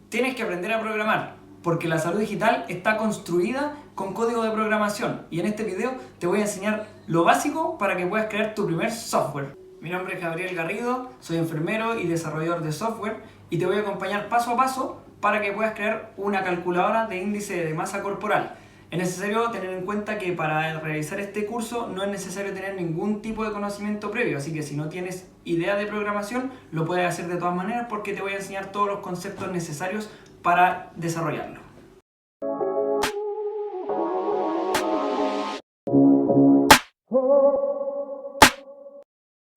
Tienes que aprender a programar, porque la salud digital está construida con código de programación. Y en este video te voy a enseñar lo básico para que puedas crear tu primer software. Mi nombre es Gabriel Garrido, soy enfermero y desarrollador de software y te voy a acompañar paso a paso para que puedas crear una calculadora de índice de masa corporal. Es necesario tener en cuenta que para realizar este curso no es necesario tener ningún tipo de conocimiento previo, así que si no tienes idea de programación, lo puedes hacer de todas maneras porque te voy a enseñar todos los conceptos necesarios para desarrollarlo.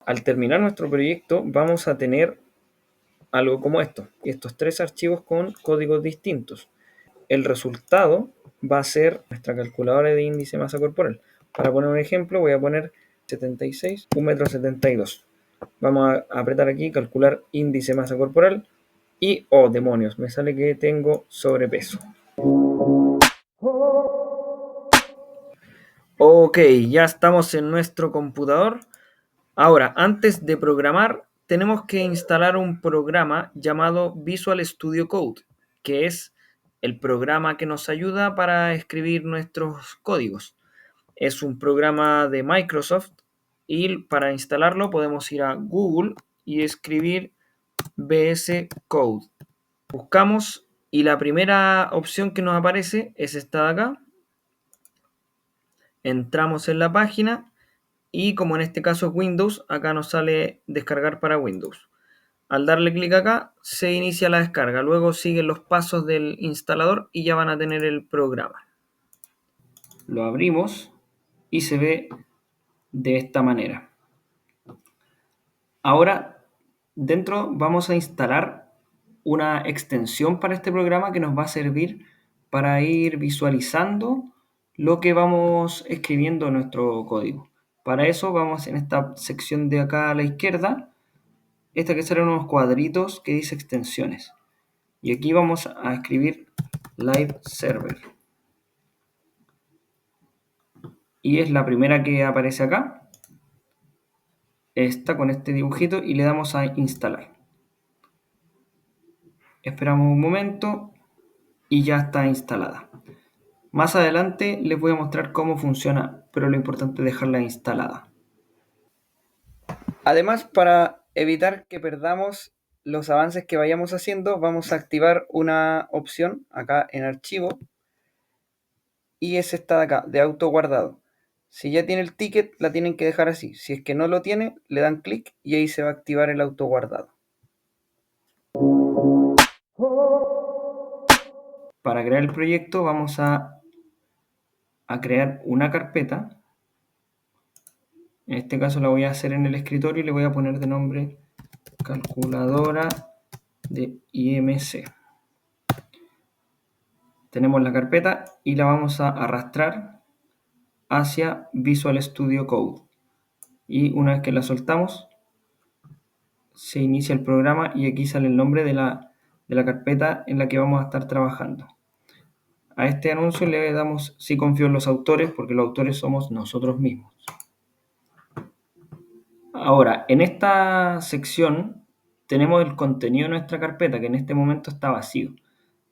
Al terminar nuestro proyecto vamos a tener algo como esto, estos tres archivos con códigos distintos. El resultado va a ser nuestra calculadora de índice de masa corporal. Para poner un ejemplo voy a poner 76, 1,72 m. Vamos a apretar aquí, calcular índice de masa corporal y, oh demonios, me sale que tengo sobrepeso. Ok, ya estamos en nuestro computador. Ahora, antes de programar, tenemos que instalar un programa llamado Visual Studio Code, que es el programa que nos ayuda para escribir nuestros códigos. Es un programa de Microsoft y para instalarlo podemos ir a Google y escribir VS Code. Buscamos y la primera opción que nos aparece es esta de acá. Entramos en la página y como en este caso es Windows, acá nos sale descargar para Windows. Al darle clic acá se inicia la descarga, luego siguen los pasos del instalador y ya van a tener el programa. Lo abrimos y se ve de esta manera. Ahora dentro vamos a instalar una extensión para este programa que nos va a servir para ir visualizando lo que vamos escribiendo en nuestro código. Para eso vamos en esta sección de acá a la izquierda, esta que salen unos cuadritos que dice extensiones. Y aquí vamos a escribir Live Server. Y es la primera que aparece acá. Esta con este dibujito y le damos a instalar. Esperamos un momento y ya está instalada. Más adelante les voy a mostrar cómo funciona, pero lo importante es dejarla instalada. Además, para evitar que perdamos los avances que vayamos haciendo, vamos a activar una opción acá en archivo y es esta de acá, de auto guardado. Si ya tiene el ticket, la tienen que dejar así. Si es que no lo tiene, le dan clic y ahí se va a activar el auto guardado. Para crear el proyecto vamos a crear una carpeta. En este caso la voy a hacer en el escritorio y le voy a poner de nombre calculadora de IMC. Tenemos la carpeta y la vamos a arrastrar hacia Visual Studio Code. Y una vez que la soltamos, se inicia el programa y aquí sale el nombre de la carpeta en la que vamos a estar trabajando. A este anuncio le damos sí confío en los autores, porque los autores somos nosotros mismos. Ahora, en esta sección tenemos el contenido de nuestra carpeta, que en este momento está vacío.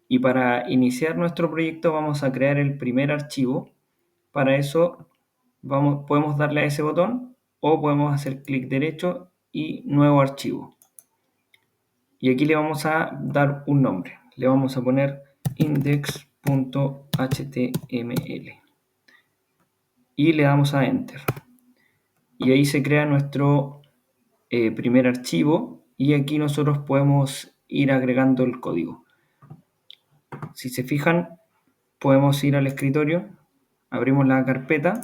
Y para iniciar nuestro proyecto vamos a crear el primer archivo. Para eso podemos darle a ese botón o podemos hacer clic derecho y nuevo archivo. Y aquí le vamos a dar un nombre. Le vamos a poner index.html. Y le damos a Enter. Y ahí se crea nuestro primer archivo y aquí nosotros podemos ir agregando el código. Si se fijan, podemos ir al escritorio, abrimos la carpeta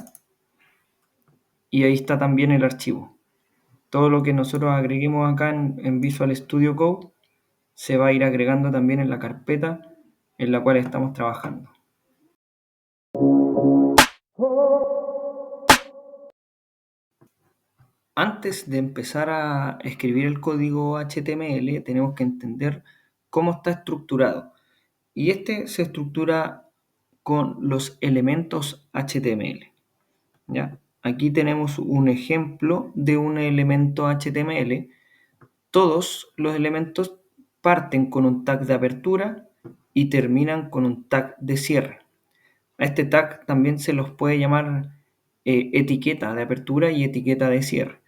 y ahí está también el archivo. Todo lo que nosotros agreguemos acá en Visual Studio Code se va a ir agregando también en la carpeta en la cual estamos trabajando. Antes de empezar a escribir el código HTML, tenemos que entender cómo está estructurado. Y este se estructura con los elementos HTML. ¿Ya? Aquí tenemos un ejemplo de un elemento HTML. Todos los elementos parten con un tag de apertura y terminan con un tag de cierre. A este tag también se los puede llamar etiqueta de apertura y etiqueta de cierre.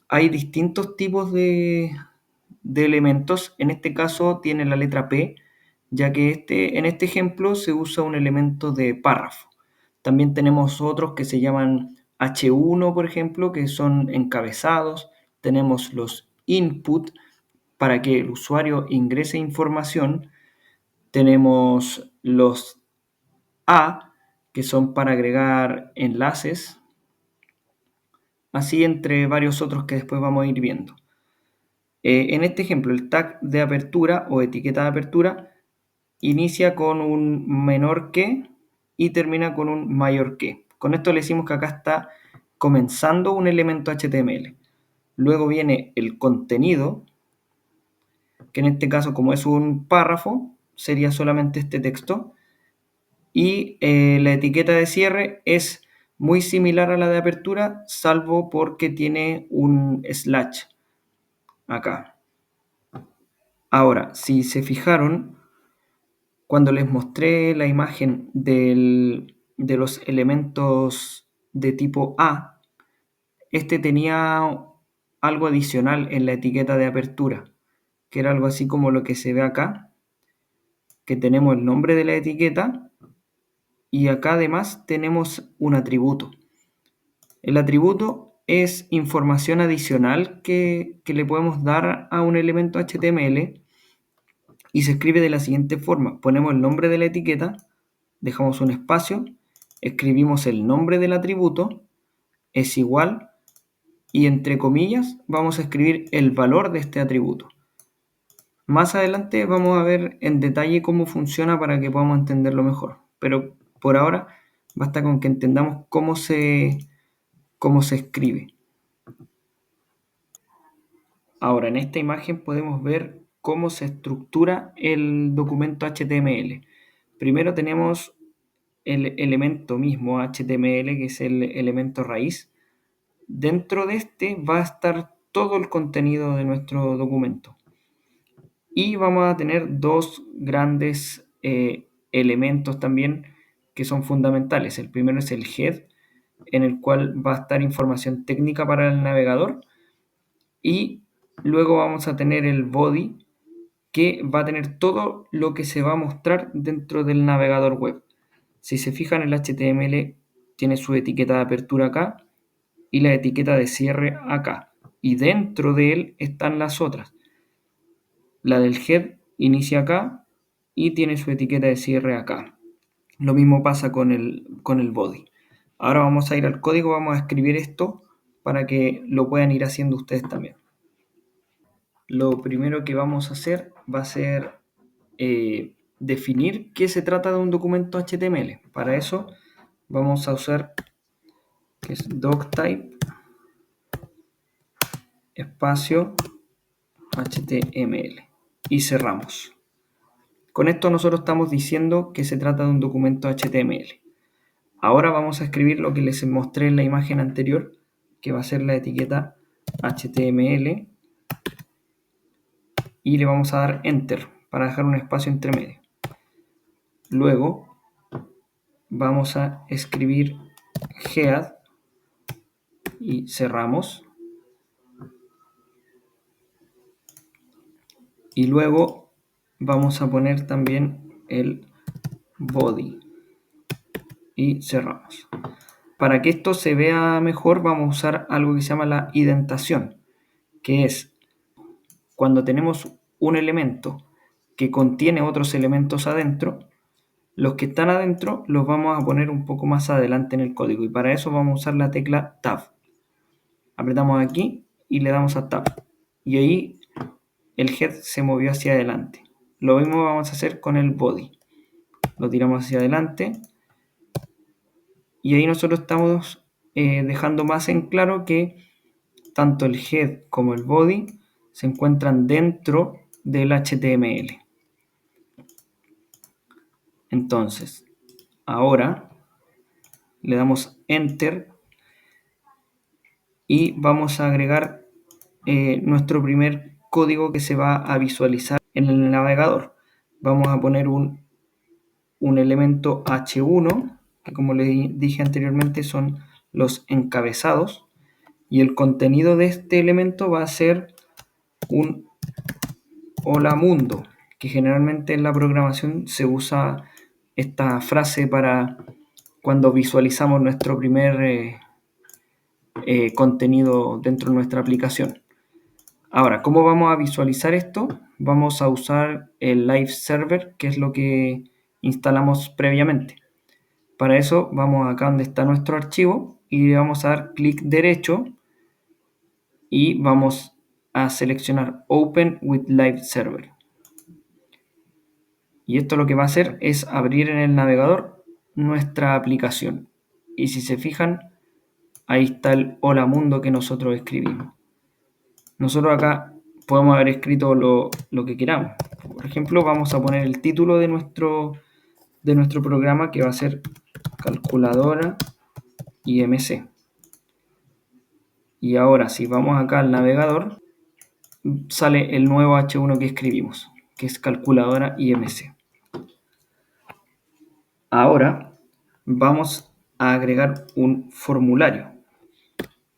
Hay distintos tipos de elementos. En este caso tiene la letra P, ya que en este ejemplo se usa un elemento de párrafo. También tenemos otros que se llaman H1, por ejemplo, que son encabezados. Tenemos los input para que el usuario ingrese información. Tenemos los A, que son para agregar enlaces. Así entre varios otros que después vamos a ir viendo. En este ejemplo, el tag de apertura o etiqueta de apertura inicia con un menor que y termina con un mayor que. Con esto le decimos que acá está comenzando un elemento HTML. Luego viene el contenido, que en este caso, como es un párrafo, sería solamente este texto. Y la etiqueta de cierre es muy similar a la de apertura, salvo porque tiene un slash acá. Ahora, si se fijaron, cuando les mostré la imagen de los elementos de tipo A, este tenía algo adicional en la etiqueta de apertura, que era algo así como lo que se ve acá, que tenemos el nombre de la etiqueta y acá además tenemos un atributo. El atributo es información adicional que le podemos dar a un elemento HTML y se escribe de la siguiente forma. Ponemos el nombre de la etiqueta, dejamos un espacio, escribimos el nombre del atributo, es igual, y entre comillas vamos a escribir el valor de este atributo. Más adelante vamos a ver en detalle cómo funciona para que podamos entenderlo mejor, pero por ahora basta con que entendamos cómo se escribe. Ahora, en esta imagen podemos ver cómo se estructura el documento HTML. Primero tenemos el elemento mismo HTML, que es el elemento raíz. Dentro de este va a estar todo el contenido de nuestro documento. Y vamos a tener dos grandes elementos también que son fundamentales. El primero es el head, en el cual va a estar información técnica para el navegador. Y luego vamos a tener el body, que va a tener todo lo que se va a mostrar dentro del navegador web. Si se fijan, el HTML tiene su etiqueta de apertura acá y la etiqueta de cierre acá. Y dentro de él están las otras. La del head inicia acá y tiene su etiqueta de cierre acá. Lo mismo pasa con el body. Ahora vamos a ir al código, vamos a escribir esto para que lo puedan ir haciendo ustedes también. Lo primero que vamos a hacer va a ser definir qué se trata de un documento HTML. Para eso vamos a usar que es doctype espacio HTML y cerramos. Con esto nosotros estamos diciendo que se trata de un documento HTML. Ahora vamos a escribir lo que les mostré en la imagen anterior, que va a ser la etiqueta HTML, y le vamos a dar Enter para dejar un espacio entre medio. Luego vamos a escribir head y cerramos. Y luego vamos a poner también el body y cerramos. Para que esto se vea mejor vamos a usar algo que se llama la indentación, que es cuando tenemos un elemento que contiene otros elementos adentro, los que están adentro los vamos a poner un poco más adelante en el código y para eso vamos a usar la tecla Tab. Apretamos aquí y le damos a Tab y ahí el head se movió hacia adelante. Lo mismo vamos a hacer con el body. Lo tiramos hacia adelante y ahí nosotros estamos dejando más en claro que tanto el head como el body se encuentran dentro del HTML. Entonces, ahora le damos Enter y vamos a agregar nuestro primer código que se va a visualizar en el navegador. Vamos a poner un elemento H1, que como le dije anteriormente son los encabezados, y el contenido de este elemento va a ser un hola mundo, que generalmente en la programación se usa esta frase para cuando visualizamos nuestro primer contenido dentro de nuestra aplicación. Ahora, ¿cómo vamos a visualizar esto? Vamos a usar el Live Server, que es lo que instalamos previamente. Para eso vamos acá donde está nuestro archivo y le vamos a dar clic derecho y vamos a seleccionar Open with Live Server. Y esto lo que va a hacer es abrir en el navegador nuestra aplicación. Y si se fijan, ahí está el hola mundo que nosotros escribimos. Nosotros acá podemos haber escrito lo que queramos. Por ejemplo, vamos a poner el título de nuestro programa, que va a ser calculadora IMC. Y ahora si vamos acá al navegador, sale el nuevo H1 que escribimos, que es calculadora IMC. Ahora vamos a agregar un formulario.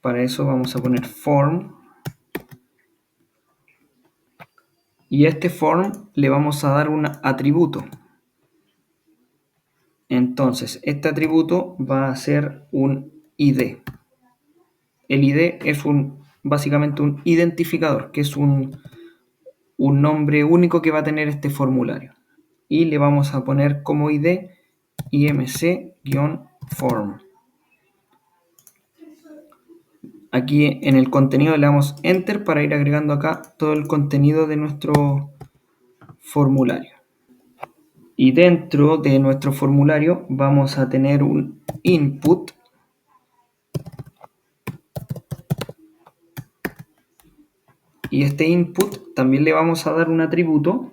Para eso vamos a poner form. Y a este form le vamos a dar un atributo. Entonces, este atributo va a ser un ID. El ID es básicamente un identificador, que es un nombre único que va a tener este formulario. Y le vamos a poner como ID imc-form. Aquí en el contenido le damos Enter para ir agregando acá todo el contenido de nuestro formulario. Y dentro de nuestro formulario vamos a tener un input. Y este input también le vamos a dar un atributo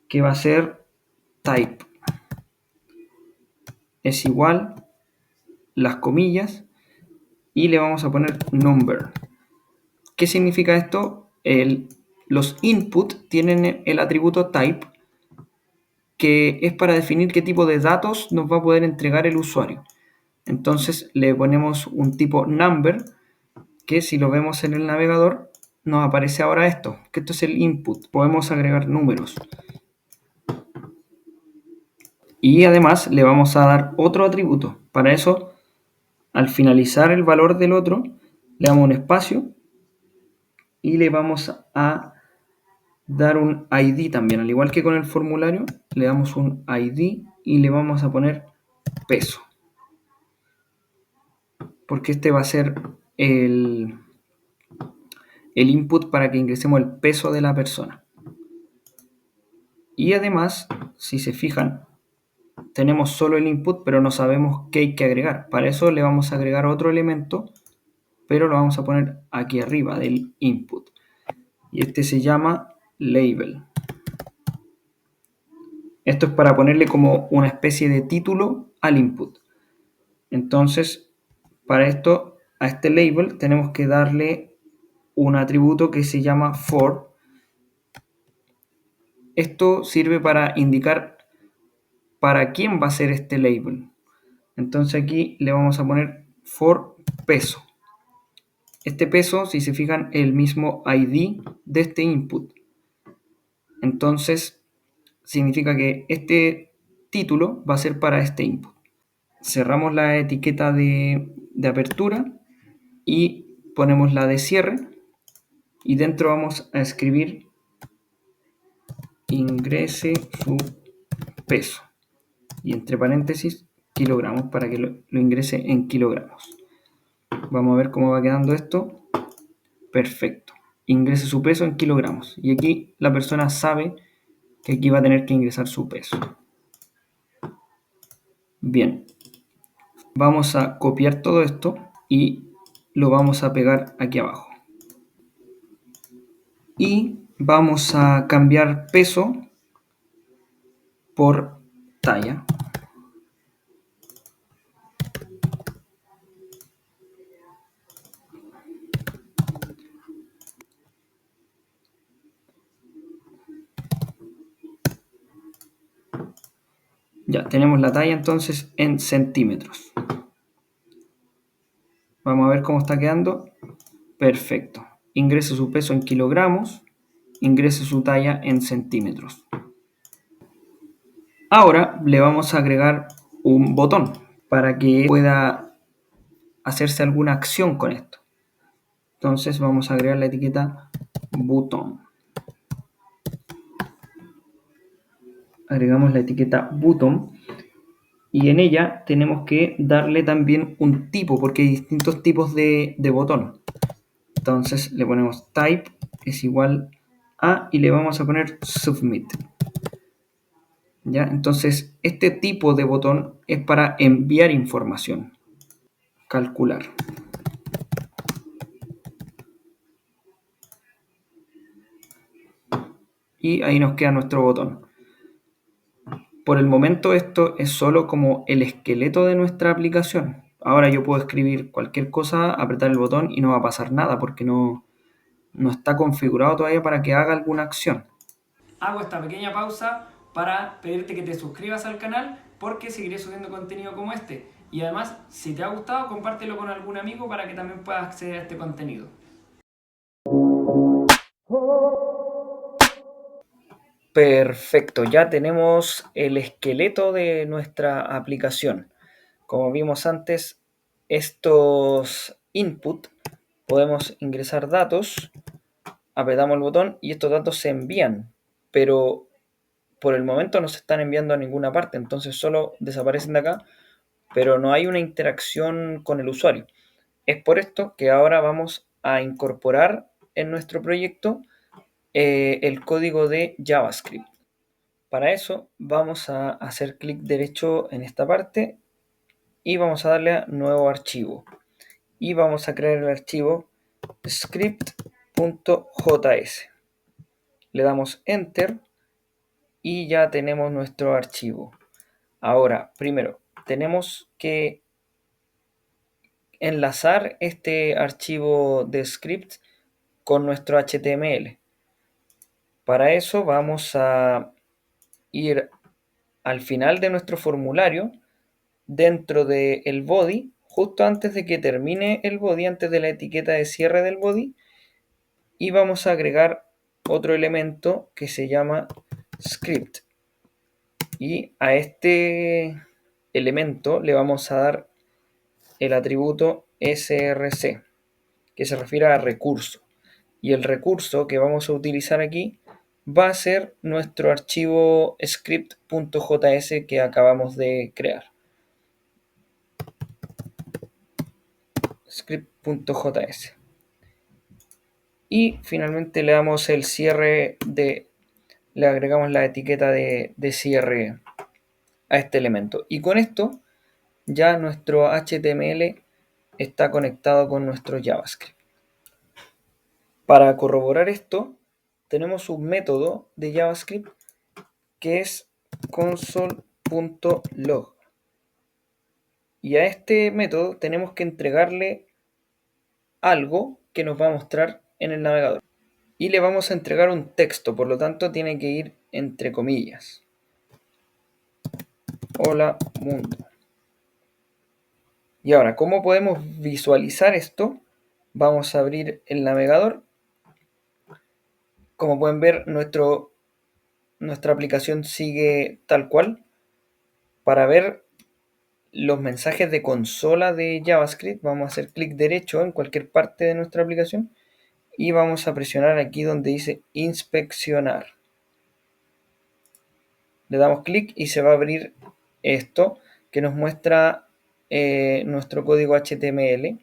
que va a ser type. Es igual, las comillas, y le vamos a poner number. ¿Qué significa esto? Los input tienen el atributo type, que es para definir qué tipo de datos nos va a poder entregar el usuario. Entonces le ponemos un tipo number, que si lo vemos en el navegador, nos aparece ahora esto, que esto es el input. Podemos agregar números. Y además le vamos a dar otro atributo. Para eso, al finalizar el valor del otro, le damos un espacio y le vamos a dar un ID también. Al igual que con el formulario, le damos un ID y le vamos a poner peso. Porque este va a ser el input para que ingresemos el peso de la persona. Y además, si se fijan, tenemos solo el input, pero no sabemos qué hay que agregar. Para eso le vamos a agregar otro elemento, pero lo vamos a poner aquí arriba del input. Y este se llama label. Esto es para ponerle como una especie de título al input. Entonces, para esto, a este label tenemos que darle un atributo que se llama for. Esto sirve para indicar para quién va a ser este label. Entonces aquí le vamos a poner for peso. Este peso, si se fijan, es el mismo ID de este input. Entonces, significa que este título va a ser para este input. Cerramos la etiqueta de apertura y ponemos la de cierre. Y dentro vamos a escribir ingrese su peso. Y entre paréntesis, kilogramos, para que lo ingrese en kilogramos. Vamos a ver cómo va quedando esto. Perfecto. Ingrese su peso en kilogramos. Y aquí la persona sabe que aquí va a tener que ingresar su peso. Bien. Vamos a copiar todo esto y lo vamos a pegar aquí abajo. Y vamos a cambiar peso por talla. Ya, tenemos la talla entonces en centímetros. Vamos a ver cómo está quedando. Perfecto. Ingrese su peso en kilogramos. Ingrese su talla en centímetros. Ahora le vamos a agregar un botón para que pueda hacerse alguna acción con esto. Entonces vamos a agregar la etiqueta botón. Agregamos la etiqueta button y en ella tenemos que darle también un tipo porque hay distintos tipos de botón. Entonces le ponemos type es igual a y le vamos a poner submit. ¿Ya? Entonces este tipo de botón es para enviar información. Calcular. Y ahí nos queda nuestro botón. Por el momento esto es solo como el esqueleto de nuestra aplicación. Ahora yo puedo escribir cualquier cosa, apretar el botón y no va a pasar nada porque no está configurado todavía para que haga alguna acción. Hago esta pequeña pausa para pedirte que te suscribas al canal porque seguiré subiendo contenido como este. Y además, si te ha gustado, compártelo con algún amigo para que también pueda acceder a este contenido. Perfecto, ya tenemos el esqueleto de nuestra aplicación. Como vimos antes, estos input podemos ingresar datos, apretamos el botón y estos datos se envían, pero por el momento no se están enviando a ninguna parte, entonces solo desaparecen de acá, pero no hay una interacción con el usuario. Es por esto que ahora vamos a incorporar en nuestro proyecto el código de JavaScript. Para eso vamos a hacer clic derecho en esta parte y vamos a darle a nuevo archivo. Y vamos a crear el archivo script.js. Le damos enter y ya tenemos nuestro archivo. Ahora, primero, tenemos que enlazar este archivo de script con nuestro HTML. Para eso vamos a ir al final de nuestro formulario, dentro del body, justo antes de que termine el body, antes de la etiqueta de cierre del body, y vamos a agregar otro elemento que se llama script. Y a este elemento le vamos a dar el atributo src, que se refiere a recurso. Y el recurso que vamos a utilizar aquí va a ser nuestro archivo script.js que acabamos de crear. Script.js. Y finalmente le damos el cierre le agregamos la etiqueta de cierre a este elemento. Y con esto ya nuestro HTML está conectado con nuestro JavaScript. Para corroborar esto, tenemos un método de JavaScript que es console.log. Y a este método tenemos que entregarle algo que nos va a mostrar en el navegador. Y le vamos a entregar un texto, por lo tanto tiene que ir entre comillas. Hola mundo. Y ahora, ¿cómo podemos visualizar esto? Vamos a abrir el navegador. Como pueden ver, nuestra aplicación sigue tal cual. Para ver los mensajes de consola de JavaScript, vamos a hacer clic derecho en cualquier parte de nuestra aplicación y vamos a presionar aquí donde dice inspeccionar. Le damos clic y se va a abrir esto que nos muestra nuestro código HTML.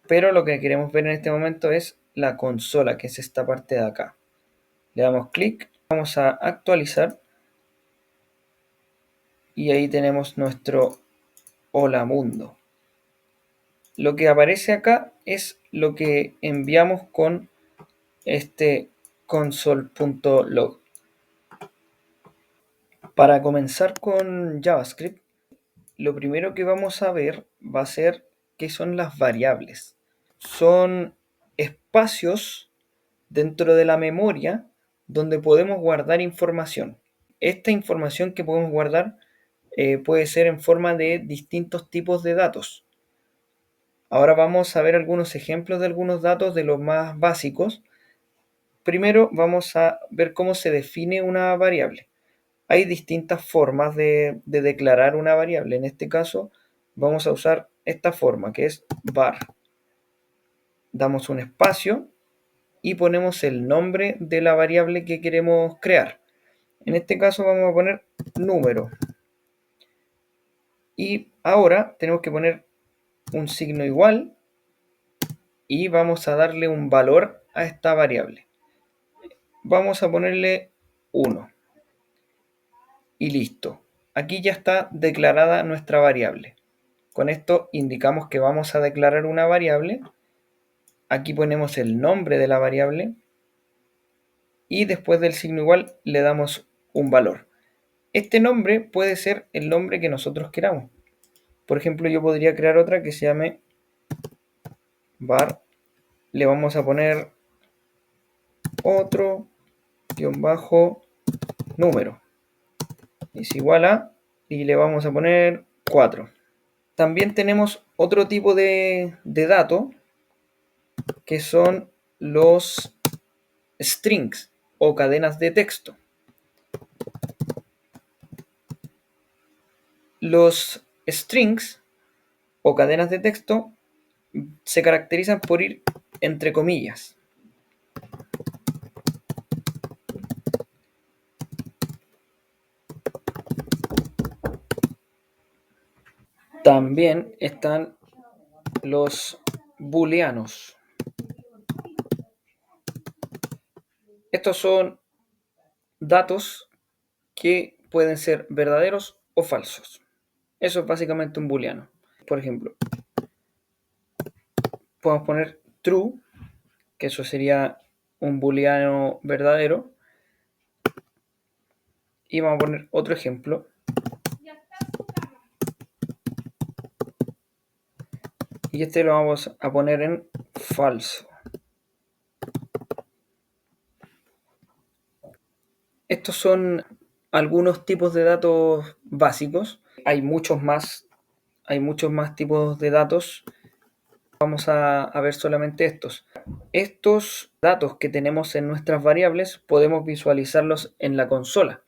Pero lo que queremos ver en este momento es la consola, que es esta parte de acá. Le damos clic, vamos a actualizar y ahí tenemos nuestro Hola Mundo. Lo que aparece acá es lo que enviamos con este console.log. Para comenzar con JavaScript, lo primero que vamos a ver va a ser qué son las variables. Son espacios dentro de la memoria donde podemos guardar información. esta información que podemos guardar puede ser en forma de distintos tipos de datos. Ahora vamos a ver algunos ejemplos de algunos datos de los más básicos. Primero vamos a ver cómo se define una variable. Hay distintas formas de declarar una variable. En este caso vamos a usar esta forma que es var. Damos un espacio y ponemos el nombre de la variable que queremos crear. En este caso vamos a poner número. Y ahora tenemos que poner un signo igual y vamos a darle un valor a esta variable. Vamos a ponerle 1. Y listo. Aquí ya está declarada nuestra variable. Con esto indicamos que vamos a declarar una variable. Aquí ponemos el nombre de la variable y después del signo igual le damos un valor. Este nombre puede ser el nombre que nosotros queramos. Por ejemplo, yo podría crear otra que se llame var. Le vamos a poner otro guión bajo número. Es igual a, y le vamos a poner 4. También tenemos otro tipo de dato que son los strings o cadenas de texto. Los strings o cadenas de texto se caracterizan por ir entre comillas. También están los booleanos. Estos son datos que pueden ser verdaderos o falsos. Eso es básicamente un booleano. Por ejemplo, podemos poner true, que eso sería un booleano verdadero. Y vamos a poner otro ejemplo. Y este lo vamos a poner en falso. Estos son algunos tipos de datos básicos. Hay muchos más tipos de datos. Vamos a ver solamente estos. Estos datos que tenemos en nuestras variables podemos visualizarlos en la consola.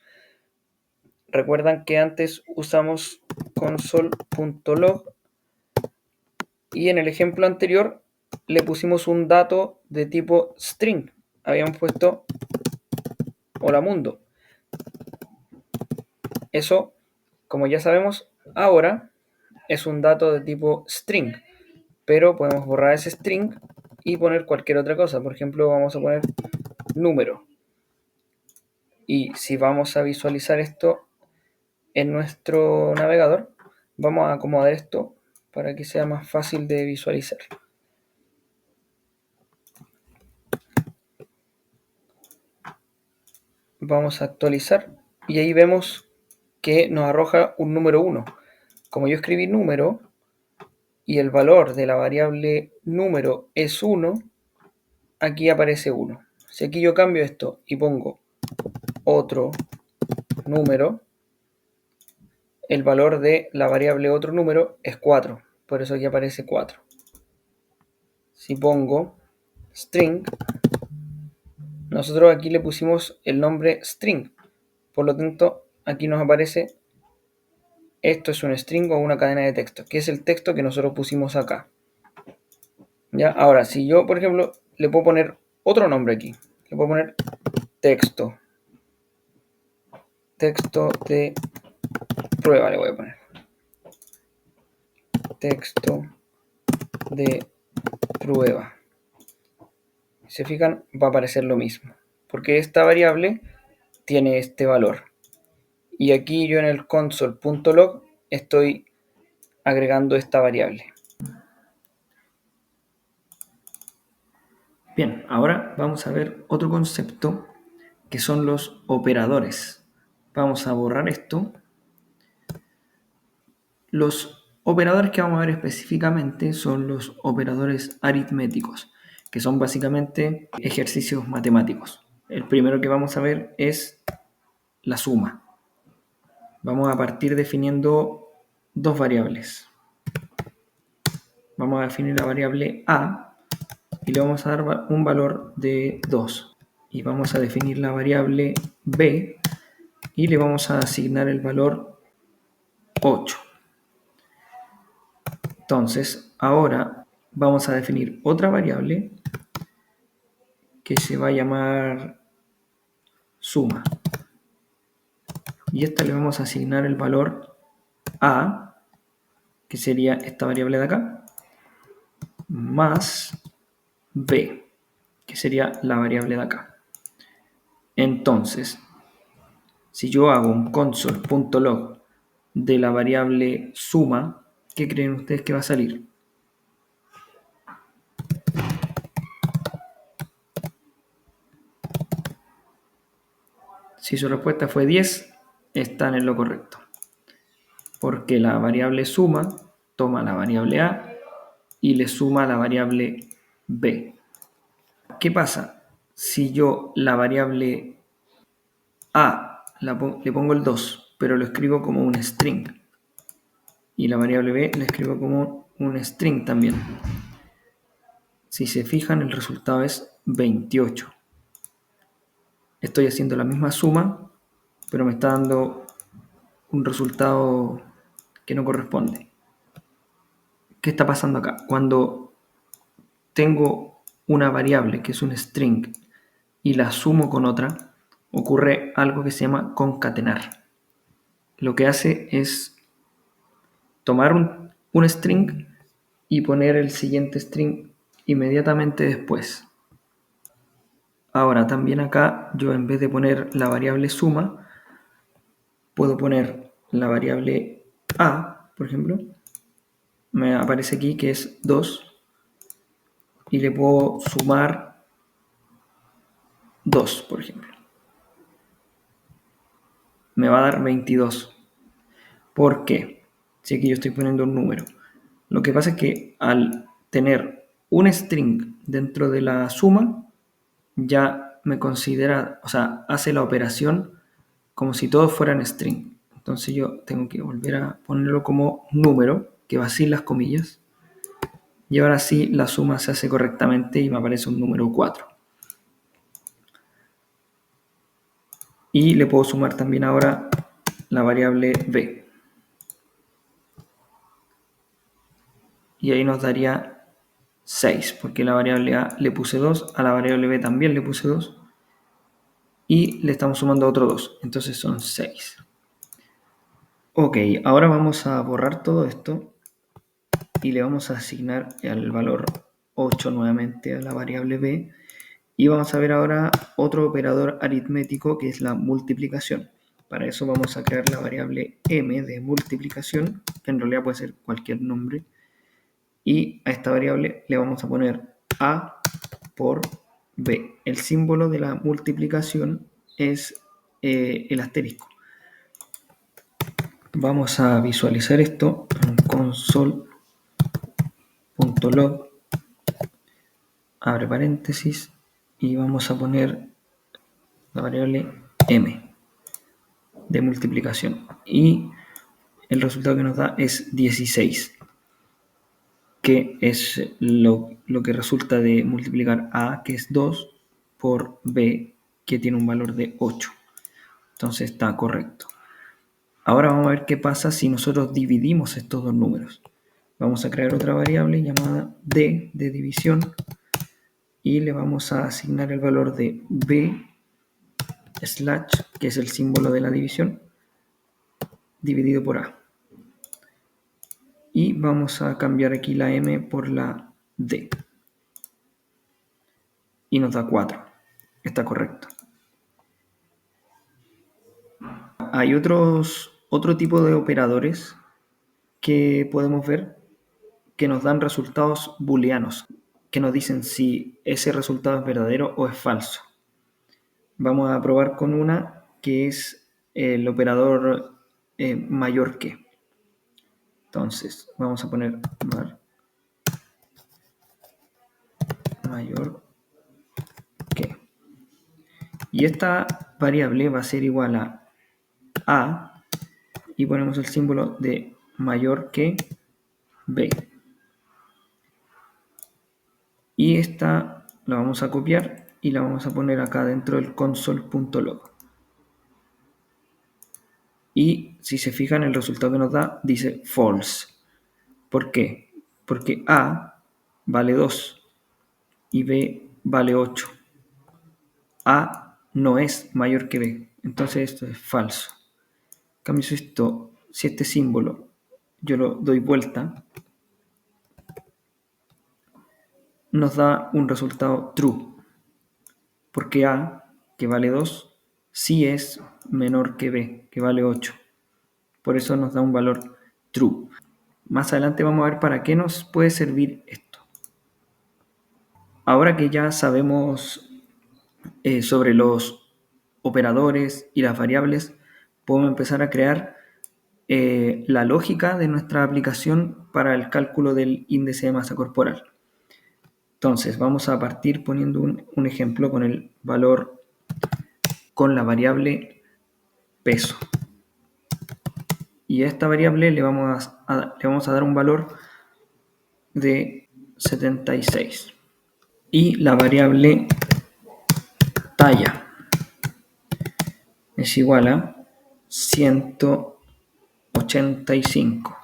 Recuerdan que antes usamos console.log y en el ejemplo anterior le pusimos un dato de tipo string. Habíamos puesto hola mundo. Eso, como ya sabemos, ahora es un dato de tipo string, pero podemos borrar ese string y poner cualquier otra cosa. Por ejemplo, vamos a poner número. Y si vamos a visualizar esto en nuestro navegador, vamos a acomodar esto para que sea más fácil de visualizar. Vamos a actualizar y ahí vemos que nos arroja un número 1. Como yo escribí número y el valor de la variable número es 1, aquí aparece 1. Si aquí yo cambio esto y pongo otro número, el valor de la variable otro número es 4. Por eso aquí aparece 4. Si pongo string, nosotros aquí le pusimos el nombre string. Por lo tanto, aquí nos aparece esto es un string o una cadena de texto, que es el texto que nosotros pusimos acá. ¿Ya? Ahora, si yo, por ejemplo, le puedo poner otro nombre aquí. Le puedo poner texto. Texto de prueba le voy a poner. Texto de prueba. Si se fijan, va a aparecer lo mismo. Porque esta variable tiene este valor. Y aquí yo en el console.log estoy agregando esta variable. Bien, ahora vamos a ver otro concepto que son los operadores. Vamos a borrar esto. Los operadores que vamos a ver específicamente son los operadores aritméticos, que son básicamente ejercicios matemáticos. El primero que vamos a ver es la suma. Vamos a partir definiendo dos variables. Vamos a definir la variable a y le vamos a dar un valor de 2. Y vamos a definir la variable b y le vamos a asignar el valor 8. Entonces, ahora vamos a definir otra variable que se va a llamar suma. Y a esta le vamos a asignar el valor a, que sería esta variable de acá, más b, que sería la variable de acá. Entonces, si yo hago un console.log de la variable suma, ¿qué creen ustedes que va a salir? Si su respuesta fue 10, están en lo correcto. Porque la variable suma toma la variable a y le suma la variable b. ¿Qué pasa? Si yo la variable a le pongo el 2, pero lo escribo como un string, y la variable b la escribo como un string también. Si se fijan, el resultado es 28. Estoy haciendo la misma suma, pero me está dando un resultado que no corresponde. ¿Qué está pasando acá? Cuando tengo una variable que es un string y la sumo con otra, ocurre algo que se llama concatenar. Lo que hace es tomar un string y poner el siguiente string inmediatamente después. Ahora también acá yo, en vez de poner la variable suma, puedo poner la variable a, por ejemplo. Me aparece aquí que es 2 y le puedo sumar 2, por ejemplo. Me va a dar 22. ¿Por qué? Si aquí yo estoy poniendo un número. Lo que pasa es que al tener un string dentro de la suma, ya me considera, o sea, hace la operación como si todos fueran string. Entonces yo tengo que volver a ponerlo como número, que va sin las comillas. Y ahora sí la suma se hace correctamente y me aparece un número 4. Y le puedo sumar también ahora la variable b. Y ahí nos daría 6, porque la variable a le puse 2, a la variable b también le puse 2. Y le estamos sumando otro 2, entonces son 6. Ok, ahora vamos a borrar todo esto y le vamos a asignar el valor 8 nuevamente a la variable b. Y vamos a ver ahora otro operador aritmético, que es la multiplicación. Para eso vamos a crear la variable m de multiplicación, que en realidad puede ser cualquier nombre. Y a esta variable le vamos a poner a por b. El símbolo de la multiplicación es el asterisco. Vamos a visualizar esto en console.log, abre paréntesis, y vamos a poner la variable m de multiplicación. Y el resultado que nos da es 16, que es lo que resulta de multiplicar a, que es 2, por b, que tiene un valor de 8. Entonces está correcto. Ahora vamos a ver qué pasa si nosotros dividimos estos dos números. Vamos a crear otra variable llamada d de división y le vamos a asignar el valor de b slash, que es el símbolo de la división, dividido por a. Y vamos a cambiar aquí la m por la d. Y nos da 4. Está correcto. Hay otro tipo de operadores que podemos ver que nos dan resultados booleanos, que nos dicen si ese resultado es verdadero o es falso. Vamos a probar con una que es el operador mayor que. Entonces, vamos a poner mayor que. Y esta variable va a ser igual a A y ponemos el símbolo de mayor que B. Y esta la vamos a copiar y la vamos a poner acá dentro del console.log. Y si se fijan, el resultado que nos da dice false. ¿Por qué? Porque A vale 2 y B vale 8. A no es mayor que B, entonces esto es falso. En cambio, si este símbolo yo lo doy vuelta, nos da un resultado true, porque A, que vale 2, sí es menor que B, que vale 8. Por eso nos da un valor true. Más adelante vamos a ver para qué nos puede servir esto. Ahora que ya sabemos sobre los operadores y las variables, podemos empezar a crear la lógica de nuestra aplicación para el cálculo del índice de masa corporal. Entonces vamos a partir poniendo un ejemplo con el valor, con la variable peso. Y a esta variable le vamos a dar un valor de 76. Y la variable talla es igual a 185.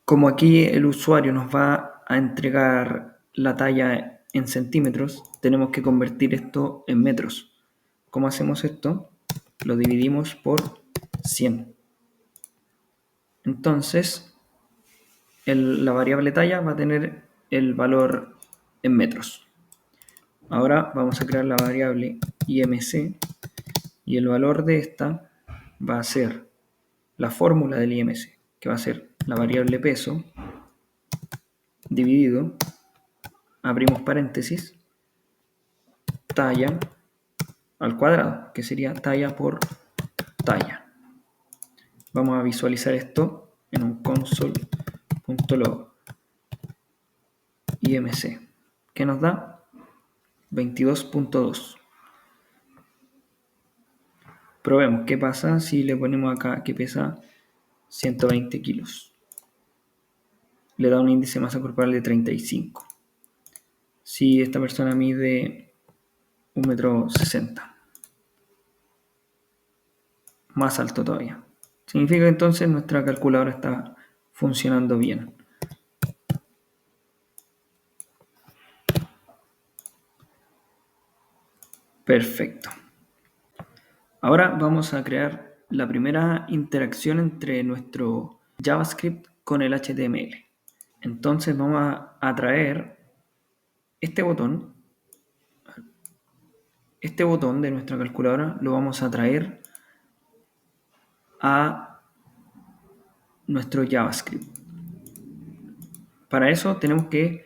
Como aquí el usuario nos va a entregar la talla en centímetros, tenemos que convertir esto en metros. ¿Cómo hacemos esto? Lo dividimos por 100. Entonces, la variable talla va a tener el valor en metros. Ahora vamos a crear la variable IMC y el valor de esta va a ser la fórmula del IMC, que va a ser la variable peso dividido, abrimos paréntesis, talla al cuadrado, que sería talla por talla. Vamos a visualizar esto en un console.log IMC, que nos da 22.2. Probemos qué pasa si le ponemos acá que pesa 120 kilos. Le da un índice de masa corporal de 35. Si esta persona mide 1,60 m, más alto todavía. Significa que entonces nuestra calculadora está funcionando bien. Perfecto. Ahora vamos a crear la primera interacción entre nuestro JavaScript con el HTML. Entonces vamos a traer este botón de nuestra calculadora, lo vamos a traer a nuestro JavaScript. Para eso tenemos que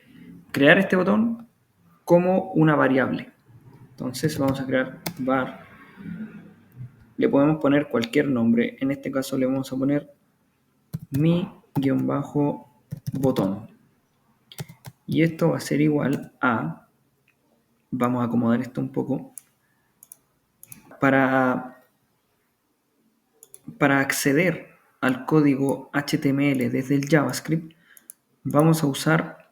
crear este botón como una variable. Entonces vamos a crear var. Le podemos poner cualquier nombre. En este caso le vamos a poner mi-botón. Y esto va a ser igual a... Vamos a acomodar esto un poco. Para acceder al código HTML desde el JavaScript, vamos a usar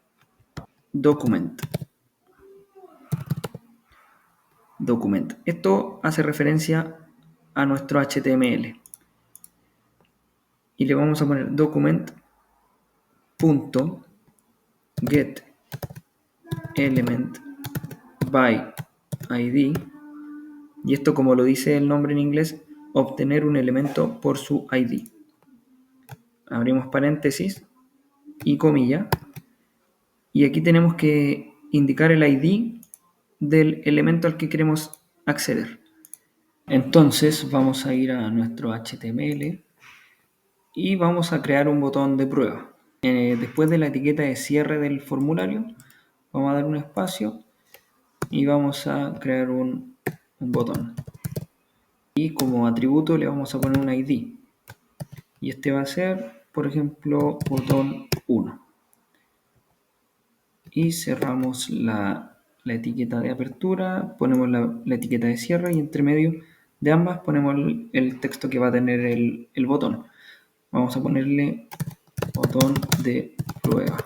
document. Esto hace referencia a nuestro HTML. Y le vamos a poner document.getElement by ID. Y esto, como lo dice el nombre en inglés, obtener un elemento por su ID. Abrimos paréntesis y comilla. Y aquí tenemos que indicar el ID del elemento al que queremos acceder. Entonces vamos a ir a nuestro HTML y vamos a crear un botón de prueba. Después de la etiqueta de cierre del formulario, vamos a dar un espacio y vamos a crear un botón. Y como atributo le vamos a poner un ID. Y este va a ser, por ejemplo, botón 1. Y cerramos la etiqueta de apertura, ponemos la etiqueta de cierre y entre medio de ambas ponemos el texto que va a tener el botón. Vamos a ponerle botón de prueba.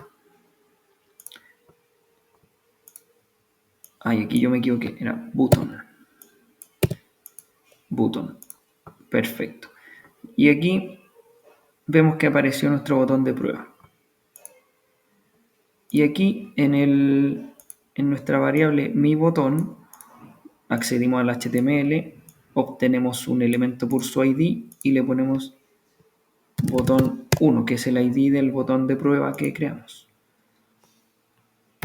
Ay, aquí yo me equivoqué, era button. Button. Perfecto. Y aquí vemos que apareció nuestro botón de prueba. Y aquí en nuestra variable mi botón accedimos al HTML, obtenemos un elemento por su ID y le ponemos botón 1, que es el ID del botón de prueba que creamos.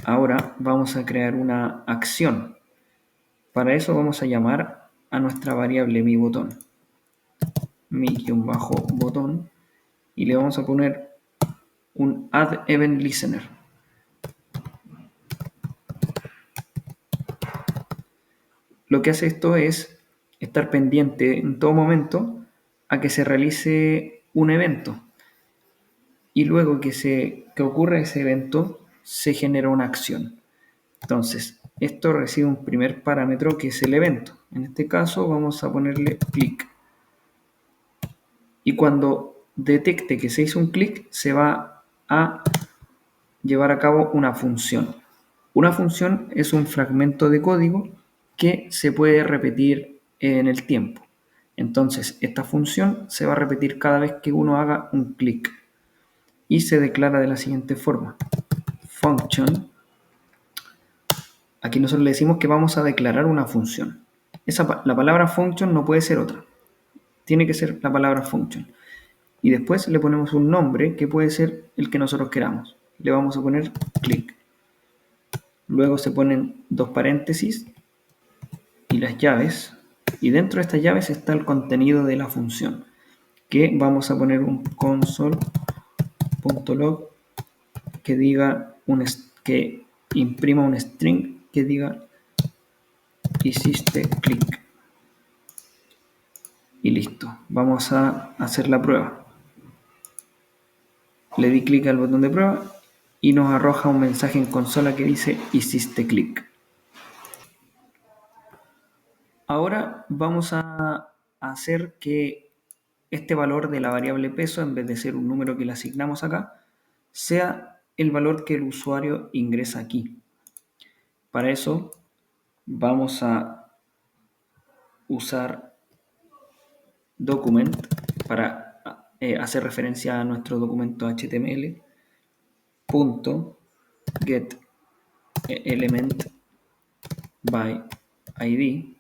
Ahora vamos a crear una acción. Para eso vamos a llamar a nuestra variable mi botón, mi-botón, y le vamos a poner un add event listener. Lo que hace esto es estar pendiente en todo momento a que se realice un evento. Y luego que ocurra ese evento, se genera una acción. Entonces, esto recibe un primer parámetro que es el evento. En este caso vamos a ponerle clic. Y cuando detecte que se hizo un clic, se va a llevar a cabo una función. Una función es un fragmento de código que se puede repetir en el tiempo. Entonces, esta función se va a repetir cada vez que uno haga un clic y se declara de la siguiente forma. Function. Aquí nosotros le decimos que vamos a declarar una función. La palabra function no puede ser otra. Tiene que ser la palabra function. Y después le ponemos un nombre que puede ser el que nosotros queramos. Le vamos a poner click. Luego se ponen dos paréntesis y las llaves. Y dentro de estas llaves está el contenido de la función. Que vamos a poner un console.log que diga que imprima un string que diga hiciste clic. Y listo. Vamos a hacer la prueba. Le di clic al botón de prueba y nos arroja un mensaje en consola que dice hiciste clic. Ahora vamos a hacer que este valor de la variable peso, en vez de ser un número que le asignamos acá, sea el valor que el usuario ingresa aquí. Para eso vamos a usar document para hacer referencia a nuestro documento HTML, .get element by id.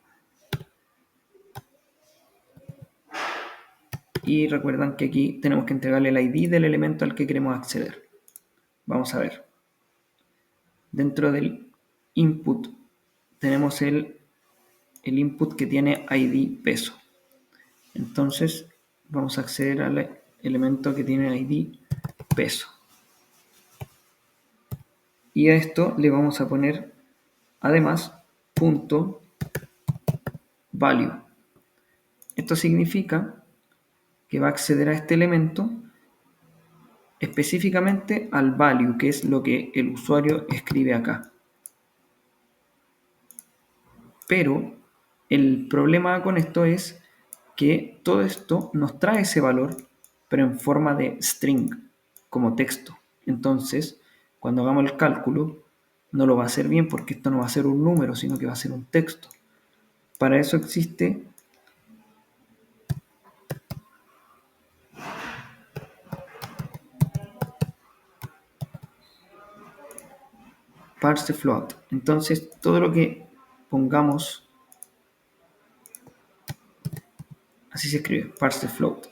Y recuerdan que aquí tenemos que entregarle el ID del elemento al que queremos acceder. Vamos a ver. Dentro del input tenemos el input que tiene ID peso. Entonces vamos a acceder al elemento que tiene ID peso. Y a esto le vamos a poner además punto value. Esto significa que va a acceder a este elemento específicamente al value, que es lo que el usuario escribe acá. Pero el problema con esto es que todo esto nos trae ese valor, pero en forma de string, como texto. Entonces, cuando hagamos el cálculo, no lo va a hacer bien porque esto no va a ser un número, sino que va a ser un texto. Para eso existe parse float. Entonces, todo lo que pongamos, así se escribe, parse float.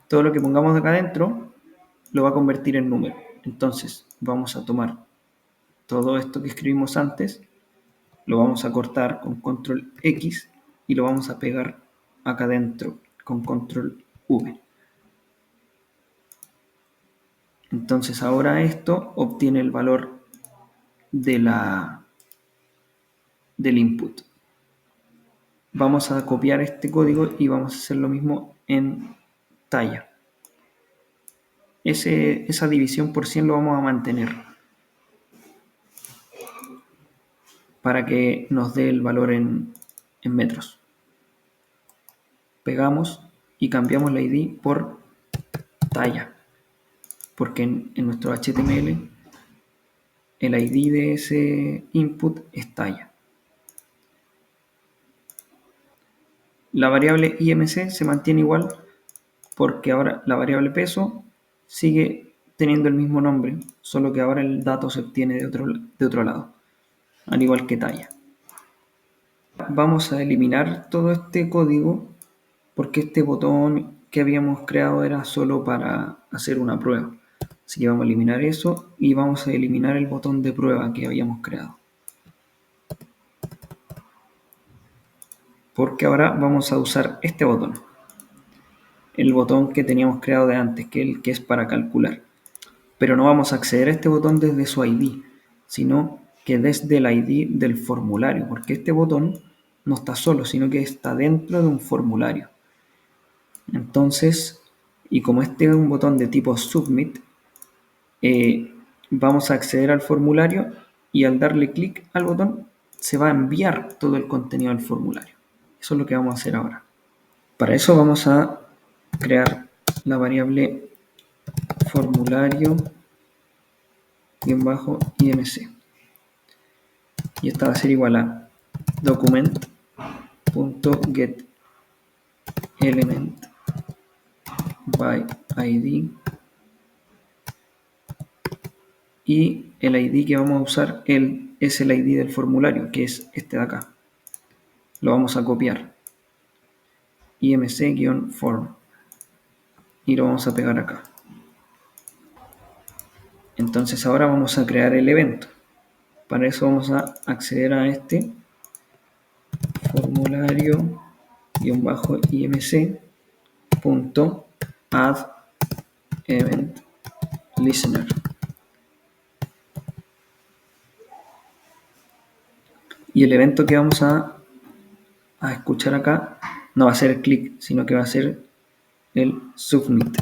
Todo lo que pongamos acá adentro lo va a convertir en número. Entonces, vamos a tomar todo esto que escribimos antes, lo vamos a cortar con control X y lo vamos a pegar acá adentro con control V. Entonces ahora esto obtiene el valor del input. Vamos a copiar este código y vamos a hacer lo mismo en talla. Esa división por 100 lo vamos a mantener para que nos dé el valor en metros. pegamos y cambiamos la ID por talla, porque en nuestro HTML el ID de ese input es talla. La variable IMC se mantiene igual porque ahora la variable peso sigue teniendo el mismo nombre, solo que ahora el dato se obtiene de otro lado, al igual que talla. Vamos a eliminar todo este código porque este botón que habíamos creado era solo para hacer una prueba. Así que vamos a eliminar eso y vamos a eliminar el botón de prueba que habíamos creado. Porque ahora vamos a usar este botón. El botón que teníamos creado de antes, que es para calcular. Pero no vamos a acceder a este botón desde su ID, sino que desde el ID del formulario, porque este botón no está solo, sino que está dentro de un formulario. Entonces, y como este es un botón de tipo Submit, vamos a acceder al formulario y al darle clic al botón se va a enviar todo el contenido del formulario. Eso es lo que vamos a hacer ahora. Para eso vamos a crear la variable formulario-imc y esta va a ser igual a document.getElement by ID y el ID que vamos a usar es el ID del formulario, que es este de acá. Lo vamos a copiar, imc-form, y lo vamos a pegar acá. Entonces ahora vamos a crear el evento. Para eso vamos a acceder a este formulario-imc.add-event-listener. Y el evento que vamos a escuchar acá no va a ser el click, sino que va a ser el submit,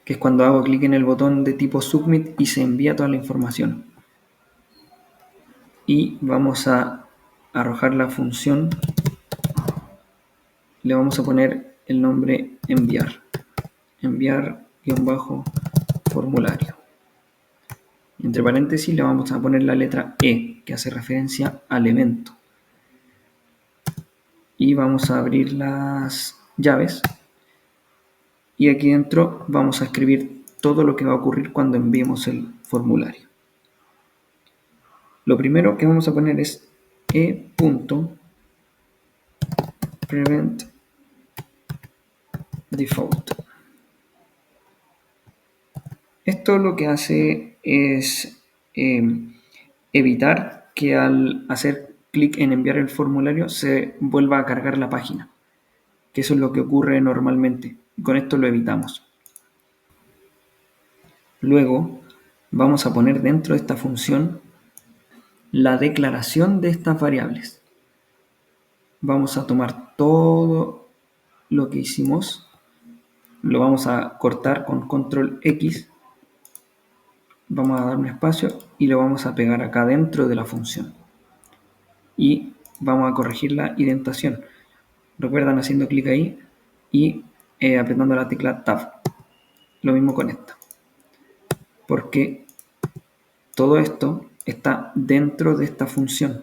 que es cuando hago clic en el botón de tipo submit y se envía toda la información. Y vamos a arrojar la función, le vamos a poner el nombre enviar-formulario. Entre paréntesis le vamos a poner la letra E, que hace referencia al evento. Y vamos a abrir las llaves. Y aquí dentro vamos a escribir todo lo que va a ocurrir cuando enviemos el formulario. Lo primero que vamos a poner es e.prevent default. Esto lo que hace es evitar que al hacer clic en enviar el formulario se vuelva a cargar la página, que eso es lo que ocurre normalmente, y con esto lo evitamos. Luego vamos a poner dentro de esta función la declaración de estas variables. Vamos a tomar todo lo que hicimos, lo vamos a cortar con control X, vamos a dar un espacio y lo vamos a pegar acá dentro de la función. Y vamos a corregir la indentación. Recuerdan haciendo clic ahí y apretando la tecla Tab. Lo mismo con esta. Porque todo esto está dentro de esta función.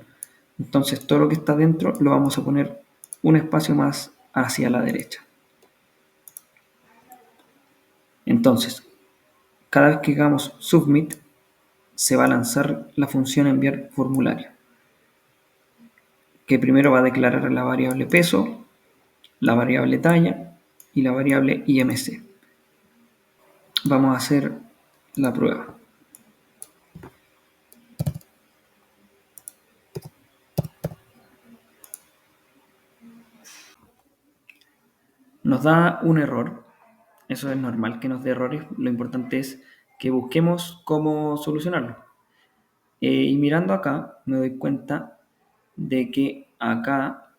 Entonces todo lo que está dentro lo vamos a poner un espacio más hacia la derecha. Entonces, cada vez que hagamos submit, se va a lanzar la función enviar formulario, que primero va a declarar la variable peso, la variable talla y la variable IMC. Vamos a hacer la prueba. Nos da un error. Eso es normal que nos dé errores. Lo importante es que busquemos cómo solucionarlo. Y mirando acá me doy cuenta de que acá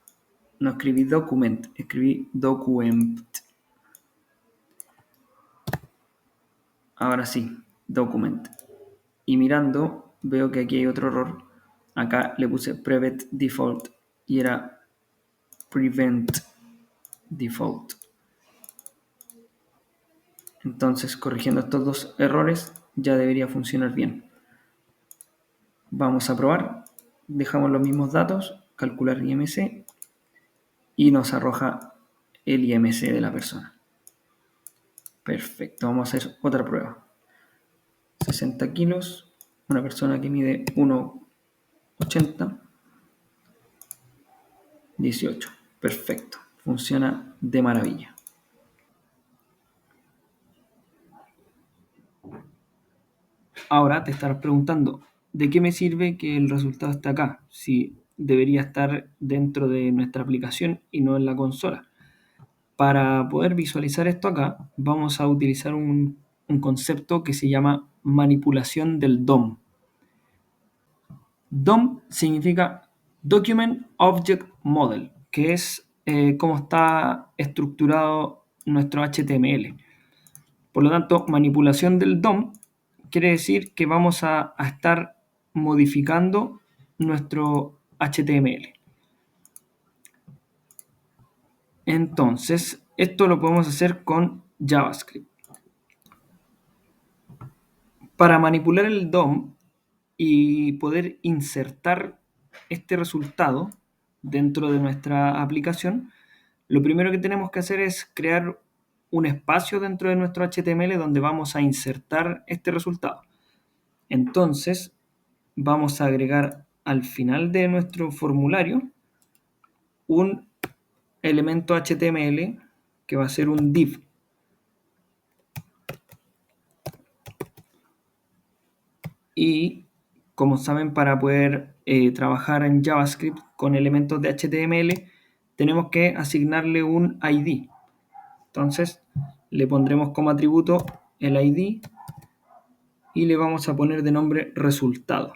no escribí document, escribí document. Ahora sí, document. Y mirando veo que aquí hay otro error. Acá le puse private default y era prevent default. Entonces, corrigiendo estos dos errores, ya debería funcionar bien. Vamos a probar. Dejamos los mismos datos, calcular IMC, y nos arroja el IMC de la persona. Perfecto, vamos a hacer otra prueba. 60 kilos, una persona que mide 1,80, 18. Perfecto, funciona de maravilla. Ahora te estarás preguntando, ¿de qué me sirve que el resultado esté acá? Si debería estar dentro de nuestra aplicación y no en la consola. Para poder visualizar esto acá, vamos a utilizar un concepto que se llama manipulación del DOM. DOM significa Document Object Model, que es cómo está estructurado nuestro HTML. Por lo tanto, manipulación del DOM quiere decir que vamos a estar modificando nuestro HTML. Entonces, esto lo podemos hacer con JavaScript. Para manipular el DOM y poder insertar este resultado dentro de nuestra aplicación, lo primero que tenemos que hacer es crear un espacio dentro de nuestro HTML donde vamos a insertar este resultado. Entonces, vamos a agregar al final de nuestro formulario un elemento HTML que va a ser un div. Y como saben, para poder trabajar en JavaScript con elementos de HTML, tenemos que asignarle un ID. Entonces, le pondremos como atributo el ID y le vamos a poner de nombre resultado,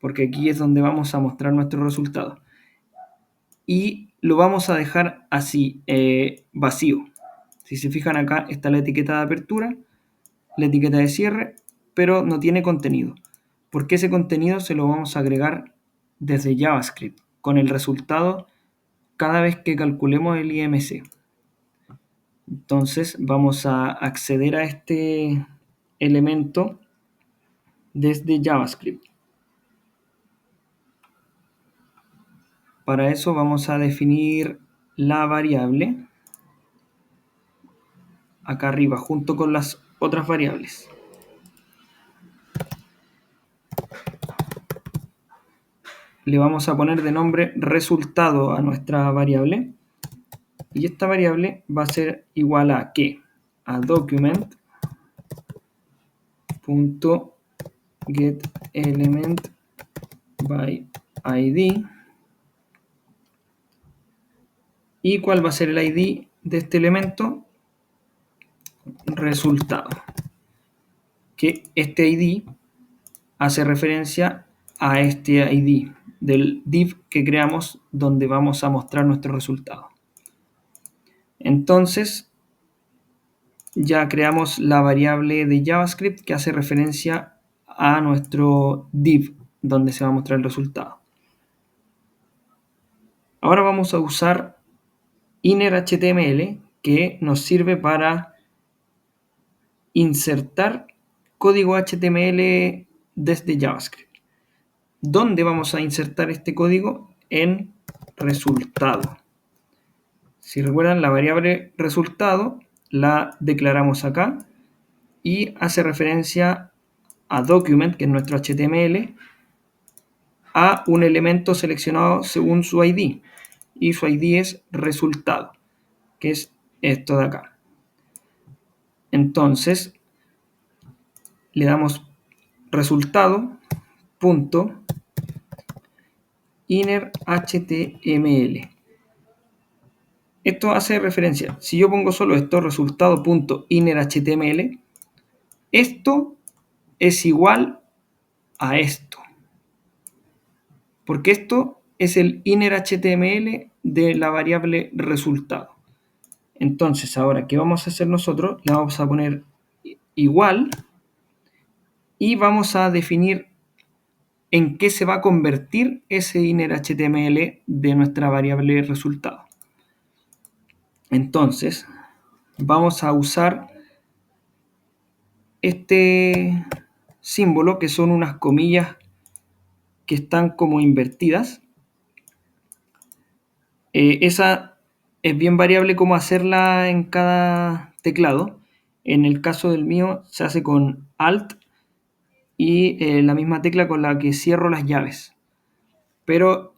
porque aquí es donde vamos a mostrar nuestro resultado. Y lo vamos a dejar así, vacío. Si se fijan acá está la etiqueta de apertura, la etiqueta de cierre, pero no tiene contenido, porque ese contenido se lo vamos a agregar desde JavaScript, con el resultado cada vez que calculemos el IMC. Entonces vamos a acceder a este elemento desde JavaScript. Para eso vamos a definir la variable acá arriba junto con las otras variables. Le vamos a poner de nombre resultado a nuestra variable y esta variable va a ser igual a ¿qué? A document.getElementById. ¿Y cuál va a ser el ID de este elemento? Resultado. Que este ID hace referencia a este ID del div que creamos donde vamos a mostrar nuestro resultado. Entonces, ya creamos la variable de JavaScript que hace referencia a nuestro div donde se va a mostrar el resultado. Ahora vamos a usar innerHTML, que nos sirve para insertar código HTML desde JavaScript. ¿Dónde vamos a insertar este código? En resultado. Si recuerdan, la variable resultado la declaramos acá y hace referencia a document, que es nuestro HTML, a un elemento seleccionado según su ID. Y su ID es resultado, que es esto de acá. Entonces, le damos resultado.innerHTML. Esto hace referencia, si yo pongo solo esto, resultado.innerHTML, esto es igual a esto. Porque esto es el innerHTML de la variable resultado. Entonces, ahora, ¿qué vamos a hacer nosotros? Le vamos a poner igual y vamos a definir en qué se va a convertir ese inner HTML de nuestra variable resultado. Entonces, vamos a usar este símbolo, que son unas comillas que están como invertidas. Esa es bien variable cómo hacerla en cada teclado. En el caso del mío se hace con Alt y la misma tecla con la que cierro las llaves. Pero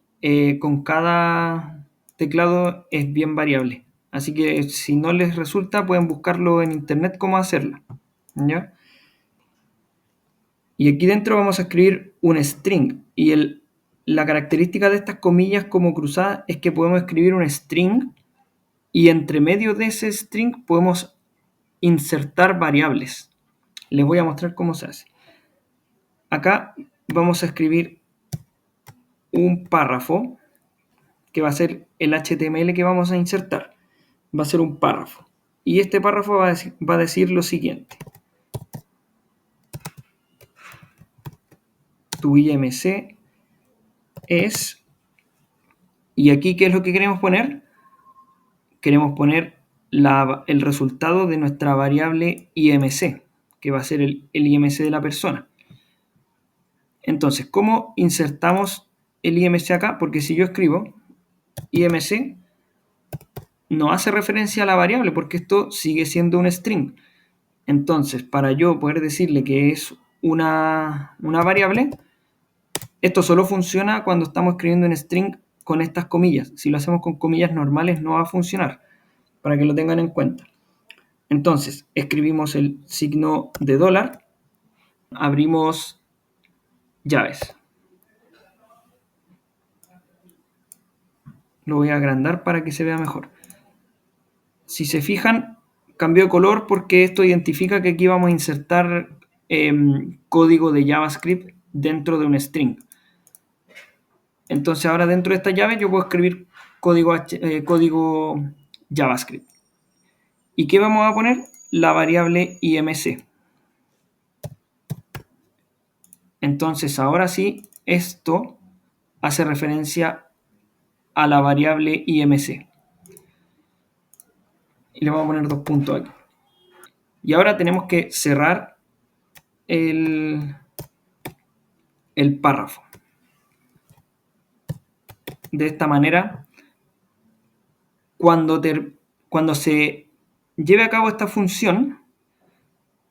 con cada teclado es bien variable. Así que si no les resulta, pueden buscarlo en internet cómo hacerla. ¿Ya? Y aquí dentro vamos a escribir un string. Y la característica de estas comillas como cruzadas es que podemos escribir un string y entre medio de ese string podemos insertar variables. Les voy a mostrar cómo se hace. Acá vamos a escribir un párrafo que va a ser el HTML que vamos a insertar. Va a ser un párrafo. Y este párrafo va a decir lo siguiente. Tu IMC es... Y aquí, ¿qué es lo que queremos poner? Queremos poner el resultado de nuestra variable IMC, que va a ser el IMC de la persona. Entonces, ¿cómo insertamos el IMC acá? Porque si yo escribo IMC, no hace referencia a la variable, porque esto sigue siendo un string. Entonces, para yo poder decirle que es una variable, esto solo funciona cuando estamos escribiendo un string con estas comillas. Si lo hacemos con comillas normales no va a funcionar, para que lo tengan en cuenta. Entonces, escribimos el signo de dólar, abrimos llaves. Lo voy a agrandar para que se vea mejor. Si se fijan, cambió de color porque esto identifica que aquí vamos a insertar código de JavaScript dentro de un string. Entonces ahora dentro de esta llave yo puedo escribir código JavaScript. ¿Y qué vamos a poner? La variable IMC. Entonces ahora sí, esto hace referencia a la variable IMC. Y le vamos a poner 2 puntos aquí. Y ahora tenemos que cerrar el párrafo. De esta manera, cuando se lleve a cabo esta función,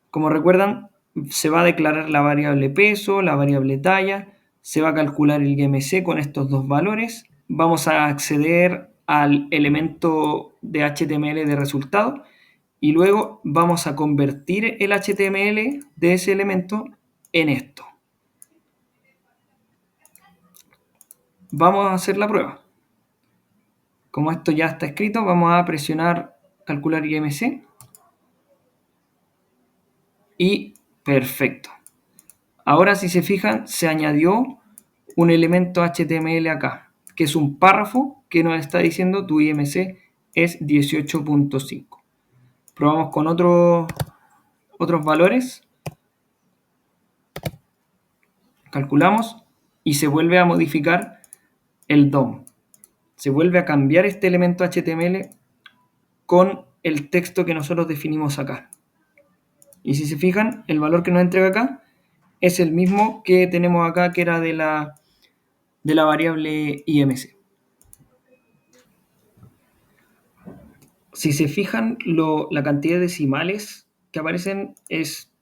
como recuerdan, se va a declarar la variable peso, la variable talla, se va a calcular el IMC con estos dos valores, vamos a acceder al elemento de HTML de resultado y luego vamos a convertir el HTML de ese elemento en esto. Vamos a hacer la prueba. Como esto ya está escrito, vamos a presionar calcular IMC. Y perfecto. Ahora si se fijan, se añadió un elemento HTML acá, que es un párrafo que nos está diciendo tu IMC es 18.5. Probamos con otros valores. Calculamos y se vuelve a modificar el DOM. Se vuelve a cambiar este elemento HTML con el texto que nosotros definimos acá. Y si se fijan, el valor que nos entrega acá es el mismo que tenemos acá, que era de la variable IMC. Si se fijan, la cantidad de decimales que aparecen es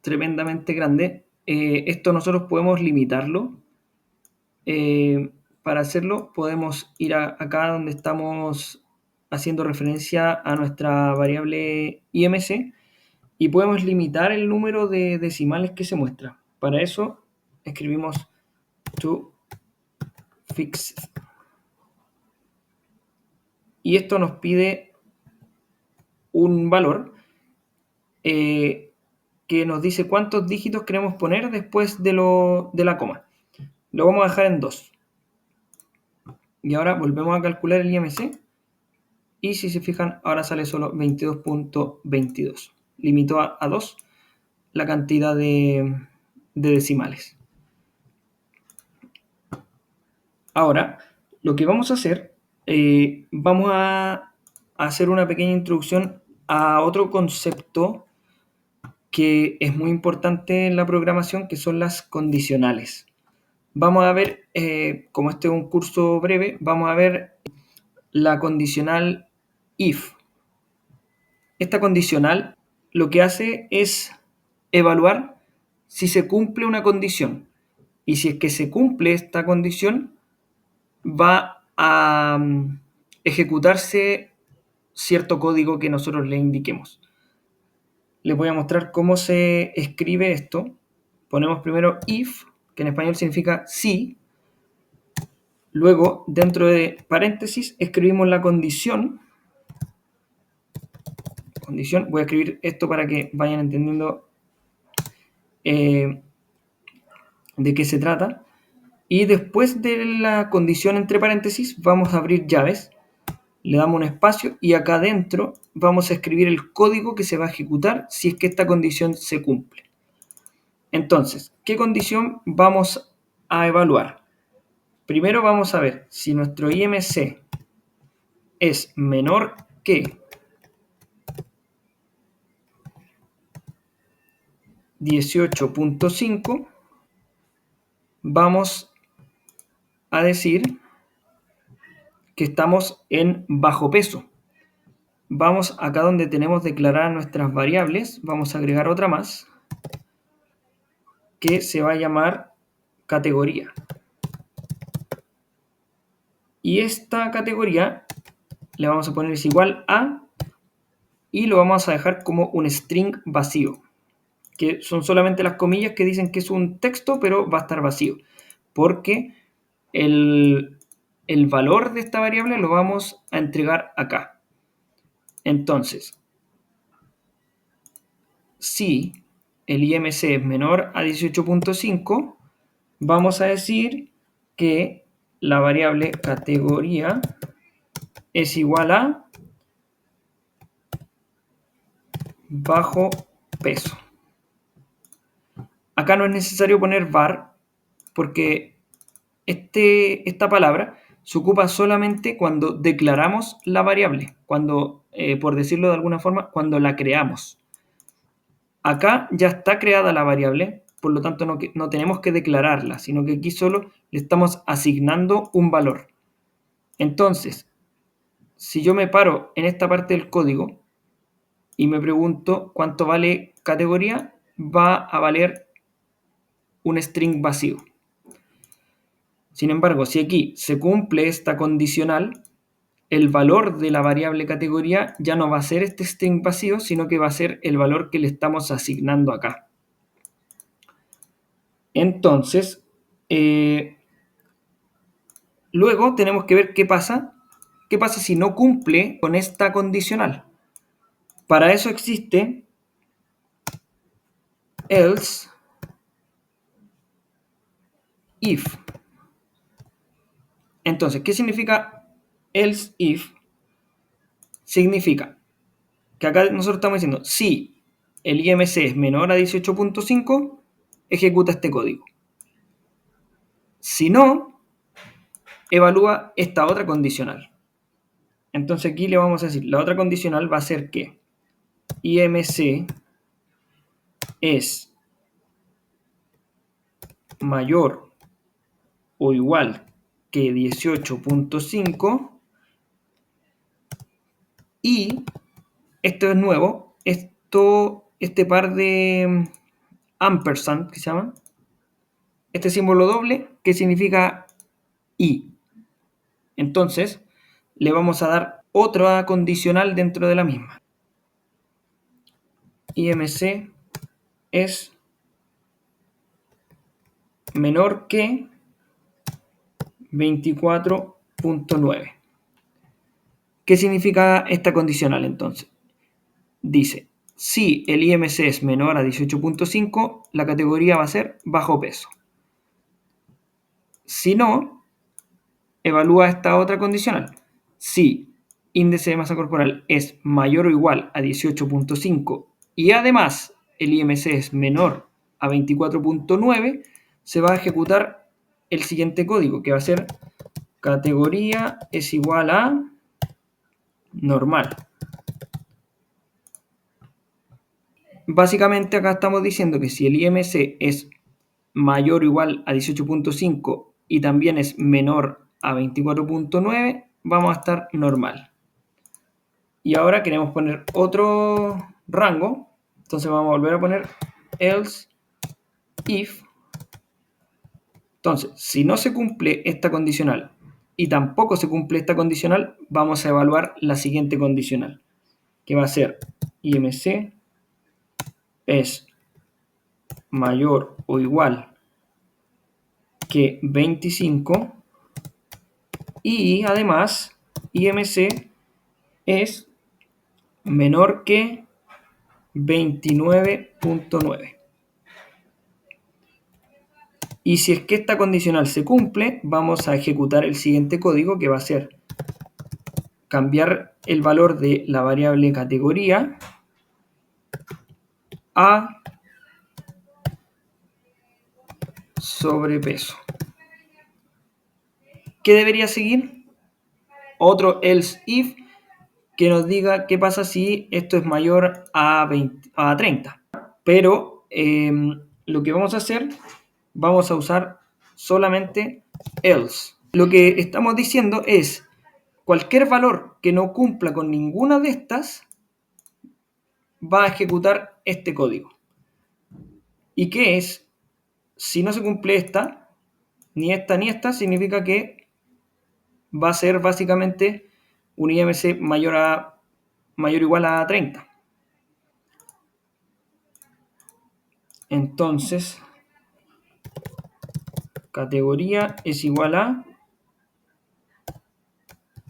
tremendamente grande. Esto nosotros podemos limitarlo. Para hacerlo podemos ir acá donde estamos haciendo referencia a nuestra variable IMC y podemos limitar el número de decimales que se muestra. Para eso escribimos to fix y esto nos pide un valor que nos dice cuántos dígitos queremos poner después de la coma. Lo vamos a dejar en 2. Y ahora volvemos a calcular el IMC. Y si se fijan, ahora sale solo 22.22. Limitó a 2 la cantidad de decimales. Ahora, lo que vamos a hacer, vamos a hacer una pequeña introducción a otro concepto que es muy importante en la programación, que son las condicionales. Vamos a ver, como este es un curso breve, vamos a ver la condicional if. Esta condicional lo que hace es evaluar si se cumple una condición. Y si es que se cumple esta condición, va a ejecutarse cierto código que nosotros le indiquemos. Les voy a mostrar cómo se escribe esto. Ponemos primero if, que en español significa si. Luego, dentro de paréntesis, escribimos la condición. Voy a escribir esto para que vayan entendiendo de qué se trata. Y después de la condición entre paréntesis, vamos a abrir llaves. Le damos un espacio y acá adentro vamos a escribir el código que se va a ejecutar si es que esta condición se cumple. Entonces, ¿qué condición vamos a evaluar? Primero vamos a ver si nuestro IMC es menor que 18.5. Vamos a decir que estamos en bajo peso. Vamos acá donde tenemos declaradas nuestras variables, vamos a agregar otra más que se va a llamar categoría. Y esta categoría le vamos a poner es igual a y lo vamos a dejar como un string vacío, que son solamente las comillas que dicen que es un texto, pero va a estar vacío, porque el valor de esta variable lo vamos a entregar acá. Entonces, si el IMC es menor a 18.5, vamos a decir que la variable categoría es igual a bajo peso. Acá no es necesario poner var porque esta palabra se ocupa solamente cuando declaramos la variable, cuando, por decirlo de alguna forma, cuando la creamos. Acá ya está creada la variable, por lo tanto no tenemos que declararla, sino que aquí solo le estamos asignando un valor. Entonces, si yo me paro en esta parte del código y me pregunto cuánto vale categoría, va a valer un string vacío. Sin embargo, si aquí se cumple esta condicional, el valor de la variable categoría ya no va a ser este string vacío, sino que va a ser el valor que le estamos asignando acá. Entonces, luego tenemos que ver qué pasa si no cumple con esta condicional. Para eso existe else if. Entonces, ¿qué significa else if? Significa que acá nosotros estamos diciendo, si el IMC es menor a 18.5, ejecuta este código. Si no, evalúa esta otra condicional. Entonces aquí le vamos a decir, la otra condicional va a ser que IMC es mayor o igual que 18.5 y esto es nuevo, este par de ampersand que se llama, este símbolo doble que significa y. Entonces le vamos a dar otra condicional dentro de la misma. IMC es menor que 24.9. ¿Qué significa esta condicional entonces? Dice, si el IMC es menor a 18.5, la categoría va a ser bajo peso. Si no, evalúa esta otra condicional. Si índice de masa corporal es mayor o igual a 18.5 y además el IMC es menor a 24.9, se va a ejecutar el siguiente código, que va a ser categoría es igual a normal. Básicamente acá estamos diciendo que si el IMC es mayor o igual a 18.5 y también es menor a 24.9, vamos a estar normal. Y ahora queremos poner otro rango, entonces vamos a volver a poner else if. Entonces, si no se cumple esta condicional y tampoco se cumple esta condicional, vamos a evaluar la siguiente condicional, que va a ser IMC es mayor o igual que 25 y además IMC es menor que 29.9. Y si es que esta condicional se cumple, vamos a ejecutar el siguiente código, que va a ser cambiar el valor de la variable categoría a sobrepeso. ¿Qué debería seguir? Otro else if que nos diga qué pasa si esto es mayor a 30. Pero lo que vamos a hacer, vamos a usar solamente else. Lo que estamos diciendo es cualquier valor que no cumpla con ninguna de estas va a ejecutar este código. ¿Y qué es? Si no se cumple esta, ni esta ni esta, significa que va a ser básicamente un IMC mayor o igual a 30. Entonces, categoría es igual a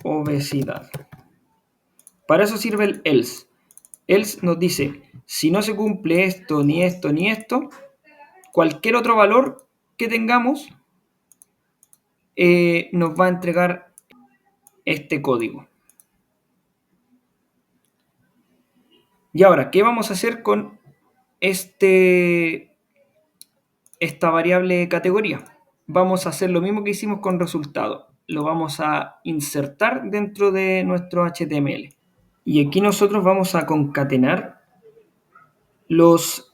obesidad. Para eso sirve el else. Else nos dice, si no se cumple esto, ni esto, ni esto, cualquier otro valor que tengamos nos va a entregar este código. Y ahora, ¿qué vamos a hacer con esta variable categoría? Vamos a hacer lo mismo que hicimos con resultado. Lo vamos a insertar dentro de nuestro HTML. Y aquí nosotros vamos a concatenar los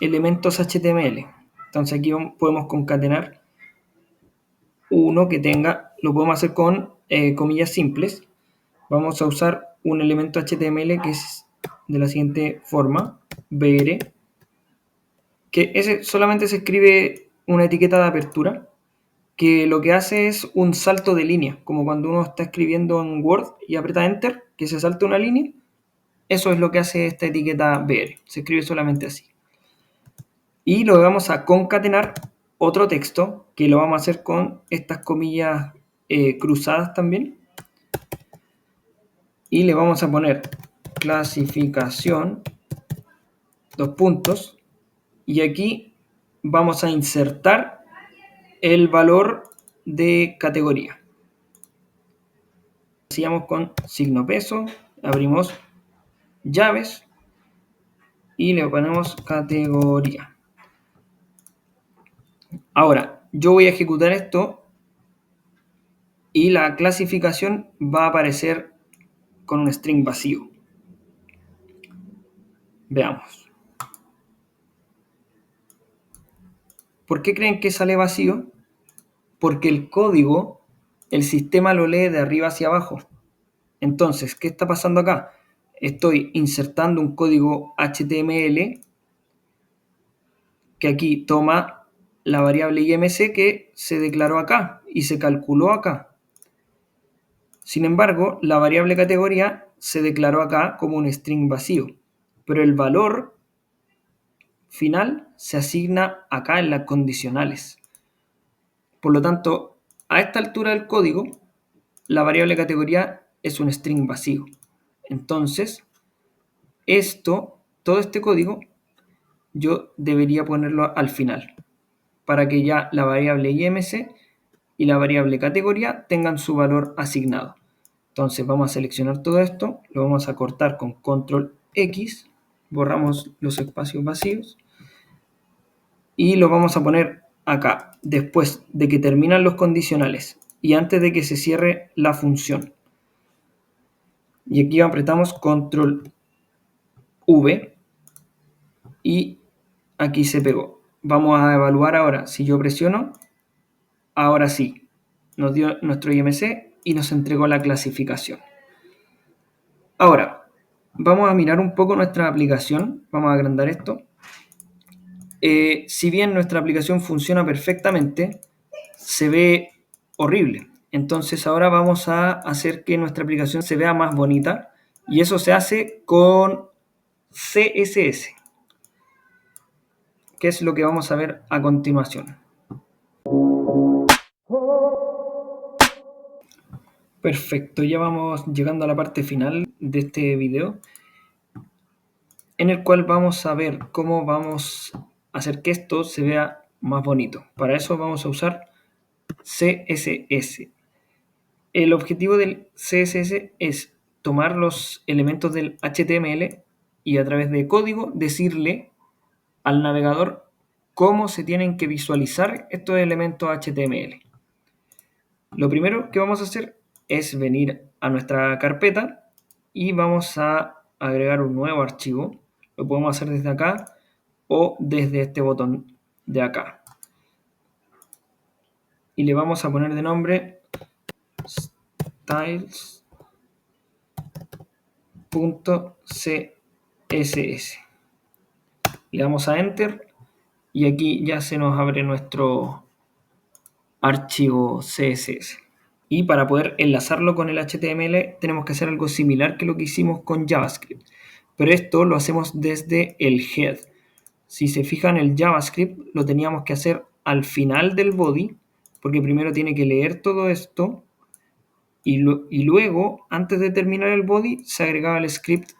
elementos HTML. Entonces aquí podemos concatenar uno que tenga, lo podemos hacer con comillas simples. Vamos a usar un elemento HTML que es de la siguiente forma, br, que ese solamente se escribe una etiqueta de apertura, que lo que hace es un salto de línea, como cuando uno está escribiendo en Word y aprieta Enter, que se salta una línea. Eso es lo que hace esta etiqueta br, se escribe solamente así. Y lo vamos a concatenar otro texto, que lo vamos a hacer con estas comillas cruzadas también. Y le vamos a poner clasificación, dos puntos, y aquí vamos a insertar el valor de categoría. Sigamos con signo peso, abrimos llaves y le ponemos categoría. Ahora, yo voy a ejecutar esto y la clasificación va a aparecer con un string vacío. Veamos. ¿Por qué creen que sale vacío? Porque el código, el sistema lo lee de arriba hacia abajo. Entonces, ¿qué está pasando acá? Estoy insertando un código HTML que aquí toma la variable IMC que se declaró acá y se calculó acá. Sin embargo, la variable categoría se declaró acá como un string vacío, pero el valor final se asigna acá en las condicionales. Por lo tanto, a esta altura del código, la variable categoría es un string vacío. Entonces, todo este código, yo debería ponerlo al final, para que ya la variable IMC y la variable categoría tengan su valor asignado. Entonces vamos a seleccionar todo esto, lo vamos a cortar con control X, borramos los espacios vacíos y lo vamos a poner acá, después de que terminan los condicionales y antes de que se cierre la función. Y aquí apretamos Control V y aquí se pegó. Vamos a evaluar ahora. Si yo presiono, ahora sí, nos dio nuestro IMC y nos entregó la clasificación. Ahora, vamos a mirar un poco nuestra aplicación. Vamos a agrandar esto. Si bien nuestra aplicación funciona perfectamente, se ve horrible. Entonces ahora vamos a hacer que nuestra aplicación se vea más bonita y eso se hace con CSS, que es lo que vamos a ver a continuación. Perfecto, ya vamos llegando a la parte final de este video, en el cual vamos a ver cómo vamos a hacer que esto se vea más bonito. Para eso vamos a usar CSS. El objetivo del CSS es tomar los elementos del HTML y a través de código decirle al navegador cómo se tienen que visualizar estos elementos HTML. Lo primero que vamos a hacer es venir a nuestra carpeta y vamos a agregar un nuevo archivo. Lo podemos hacer desde acá o desde este botón de acá. Y le vamos a poner de nombre styles.css. Le damos a Enter y aquí ya se nos abre nuestro archivo CSS. Y para poder enlazarlo con el HTML tenemos que hacer algo similar que lo que hicimos con JavaScript. Pero esto lo hacemos desde el head. Si se fijan, el JavaScript lo teníamos que hacer al final del body, porque primero tiene que leer todo esto y luego, antes de terminar el body, se agregaba el script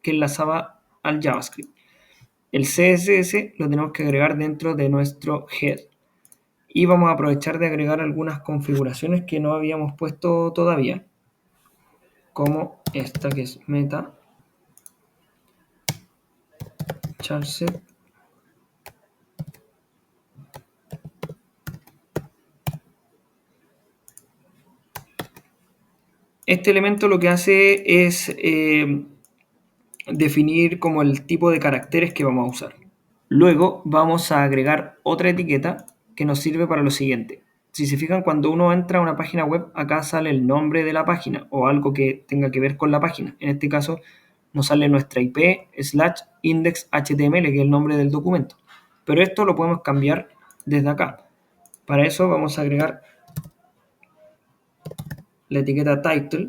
que enlazaba al JavaScript. El CSS lo tenemos que agregar dentro de nuestro head. Y vamos a aprovechar de agregar algunas configuraciones que no habíamos puesto todavía, como esta que es meta charset. Este elemento lo que hace es definir como el tipo de caracteres que vamos a usar. Luego vamos a agregar otra etiqueta que nos sirve para lo siguiente. Si se fijan, cuando uno entra a una página web, acá sale el nombre de la página o algo que tenga que ver con la página. En este caso nos sale nuestra IP/index.html, que es el nombre del documento. Pero esto lo podemos cambiar desde acá. Para eso vamos a agregar la etiqueta title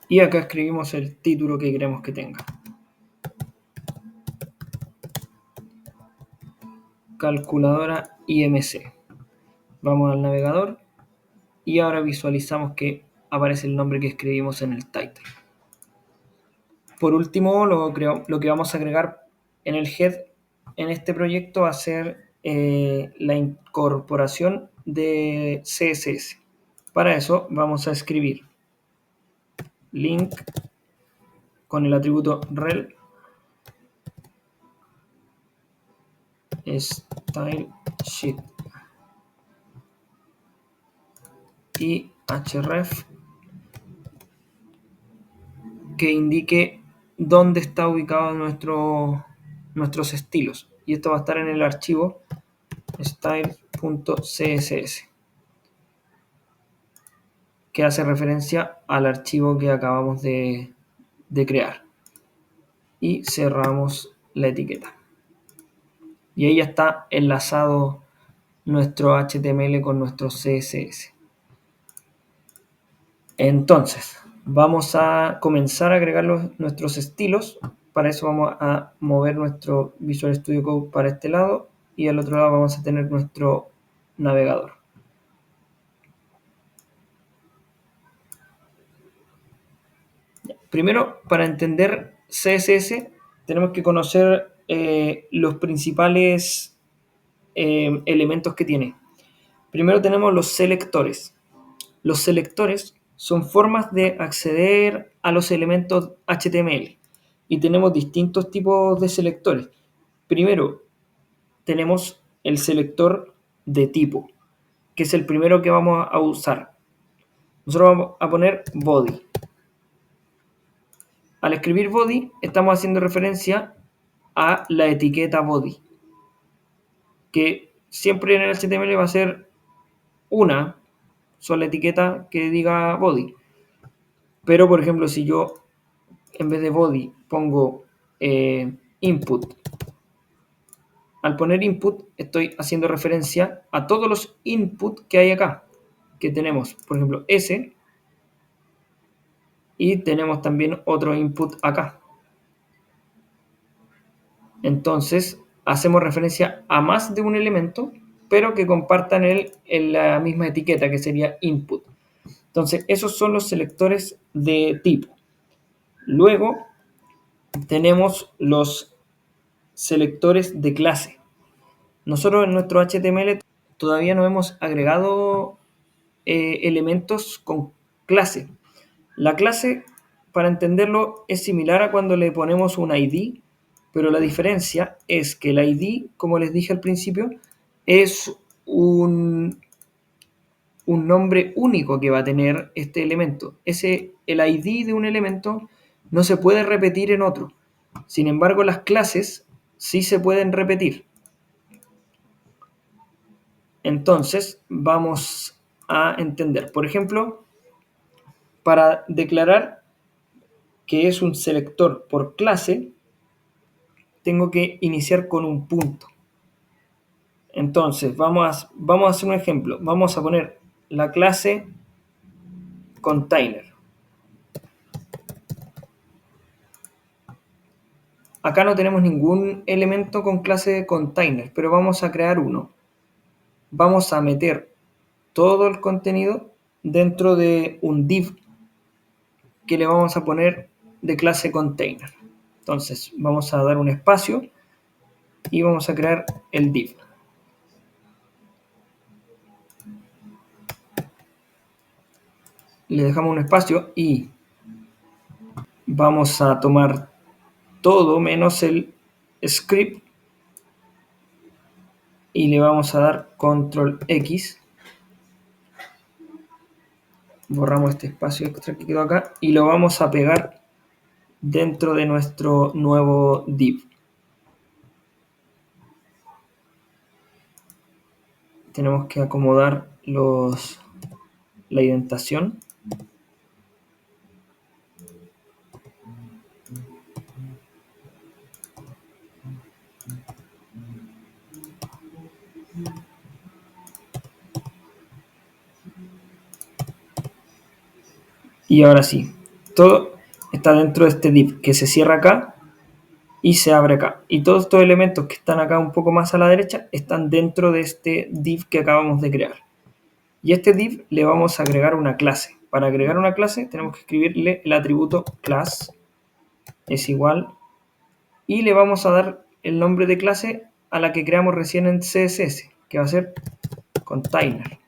y acá escribimos el título que queremos que tenga. Calculadora IMC. Vamos al navegador y ahora visualizamos que aparece el nombre que escribimos en el title. Por último, lo que vamos a agregar en el head en este proyecto va a ser la incorporación de CSS. Para eso vamos a escribir link con el atributo rel style sheet y href que indique dónde está ubicado nuestros estilos. Y esto va a estar en el archivo style.css, que hace referencia al archivo que acabamos de crear. Y cerramos la etiqueta. Y ahí ya está enlazado nuestro HTML con nuestro CSS. Entonces, vamos a comenzar a agregar nuestros estilos. Para eso vamos a mover nuestro Visual Studio Code para este lado y al otro lado vamos a tener nuestro navegador. Primero, para entender CSS, tenemos que conocer los principales elementos que tiene. Primero tenemos los selectores. Los selectores son formas de acceder a los elementos HTML y tenemos distintos tipos de selectores. Primero tenemos el selector de tipo, que es el primero que vamos a usar. Nosotros vamos a poner body. Al escribir body, estamos haciendo referencia a la etiqueta body, que siempre en el HTML va a ser una sola etiqueta que diga body. Pero, por ejemplo, si yo en vez de body pongo input, al poner input estoy haciendo referencia a todos los input que hay acá, que tenemos, por ejemplo, S, y tenemos también otro input acá. Entonces, hacemos referencia a más de un elemento, pero que compartan la misma etiqueta, que sería input. Entonces, esos son los selectores de tipo. Luego, tenemos los selectores de clase. Nosotros en nuestro HTML todavía no hemos agregado elementos con clase. La clase, para entenderlo, es similar a cuando le ponemos un ID, pero la diferencia es que el ID, como les dije al principio, es un nombre único que va a tener este elemento. El ID de un elemento no se puede repetir en otro. Sin embargo, las clases sí se pueden repetir. Entonces, vamos a entender. Por ejemplo, para declarar que es un selector por clase, tengo que iniciar con un punto. Entonces, vamos a hacer un ejemplo. Vamos a poner la clase container. Acá no tenemos ningún elemento con clase container, pero vamos a crear uno. Vamos a meter todo el contenido dentro de un div que le vamos a poner de clase container. Entonces, vamos a dar un espacio y vamos a crear el div. Le dejamos un espacio y vamos a tomar todo menos el script y le vamos a dar control X. Borramos este espacio extra que quedó acá y lo vamos a pegar dentro de nuestro nuevo div. Tenemos que acomodar la indentación. Y ahora sí, todo está dentro de este div que se cierra acá y se abre acá. Y todos estos elementos que están acá un poco más a la derecha están dentro de este div que acabamos de crear. Y a este div le vamos a agregar una clase. Para agregar una clase tenemos que escribirle el atributo class es igual y le vamos a dar el nombre de clase a la que creamos recién en CSS, que va a ser container.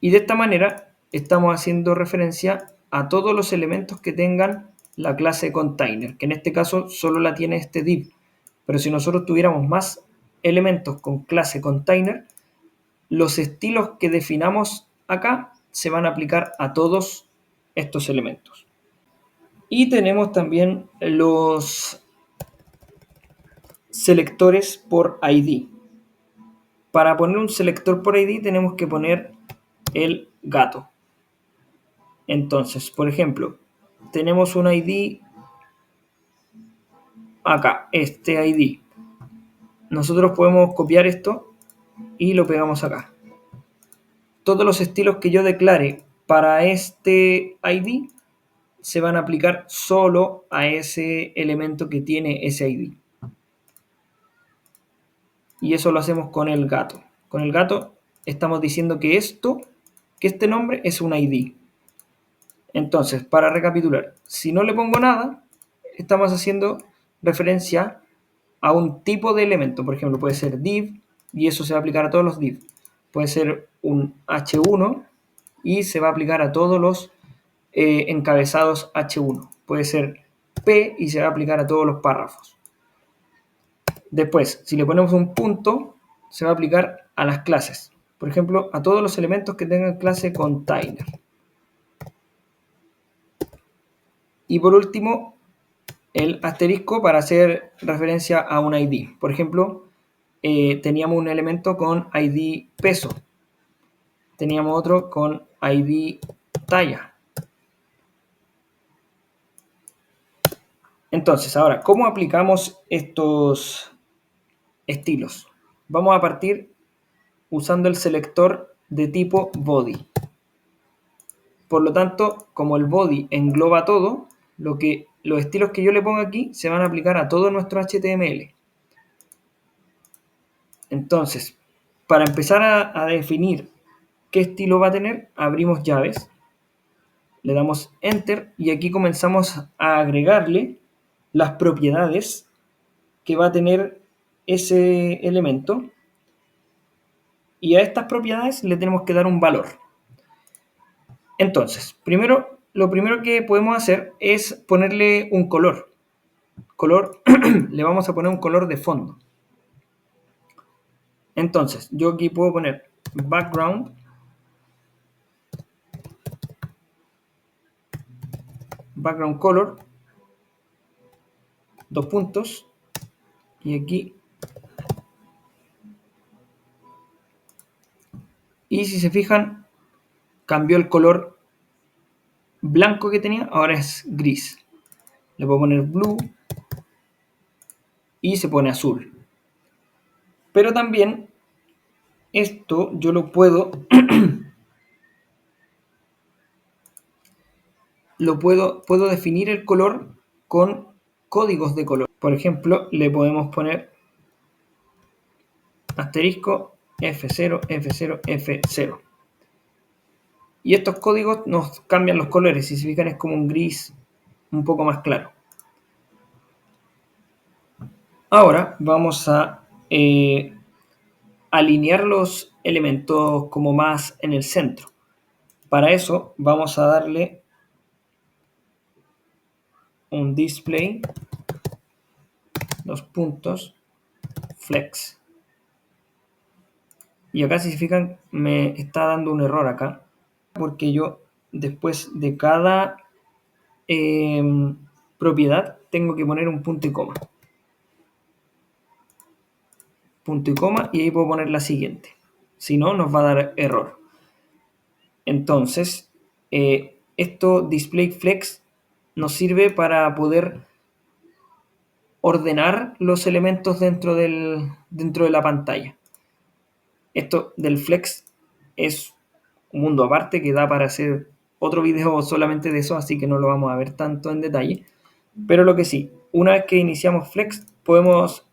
Y de esta manera estamos haciendo referencia a todos los elementos que tengan la clase container, que en este caso solo la tiene este div. Pero si nosotros tuviéramos más elementos con clase container, los estilos que definamos acá se van a aplicar a todos estos elementos. Y tenemos también los selectores por ID. Para poner un selector por ID tenemos que poner el gato. Entonces, por ejemplo, tenemos un ID acá, este ID. Nosotros podemos copiar esto y lo pegamos acá. Todos los estilos que yo declare para este ID se van a aplicar solo a ese elemento que tiene ese ID. Y eso lo hacemos con el gato. Con el gato estamos diciendo que este nombre es un ID. Entonces, para recapitular, si no le pongo nada, estamos haciendo referencia a un tipo de elemento. Por ejemplo, puede ser div y eso se va a aplicar a todos los div. Puede ser un h1 y se va a aplicar a todos los encabezados h1. Puede ser p y se va a aplicar a todos los párrafos. Después, si le ponemos un punto, se va a aplicar a las clases. Por ejemplo, a todos los elementos que tengan clase container. Y por último, el asterisco para hacer referencia a un ID. Por ejemplo, teníamos un elemento con ID peso. Teníamos otro con ID talla. Entonces, ahora, ¿cómo aplicamos estos estilos? Vamos a partir usando el selector de tipo body. Por lo tanto, como el body engloba todo, los estilos que yo le pongo aquí se van a aplicar a todo nuestro HTML. Entonces, para empezar a definir qué estilo va a tener, abrimos llaves, le damos Enter y aquí comenzamos a agregarle las propiedades que va a tener ese elemento. Y a estas propiedades le tenemos que dar un valor. Entonces, lo primero que podemos hacer es ponerle un color. Le vamos a poner un color de fondo. Entonces, yo aquí puedo poner background color, dos puntos, y aquí. Y si se fijan, cambió el color blanco que tenía, ahora es gris. Le puedo poner blue y se pone azul. Pero también esto yo lo puedo puedo definir el color con códigos de color. Por ejemplo, le podemos poner asterisco F0, F0, F0. Y estos códigos nos cambian los colores. Si se fijan, es como un gris un poco más claro. Ahora vamos a alinear los elementos como más en el centro. Para eso vamos a darle un display, dos puntos, flex. Y acá, si se fijan, me está dando un error acá, porque yo después de cada propiedad tengo que poner un punto y coma. Punto y coma, y ahí puedo poner la siguiente. Si no, nos va a dar error. Entonces, esto display flex nos sirve para poder ordenar los elementos dentro de la pantalla. Esto del flex es un mundo aparte que da para hacer otro video solamente de eso, así que no lo vamos a ver tanto en detalle. Pero lo que sí, una vez que iniciamos flex, podemos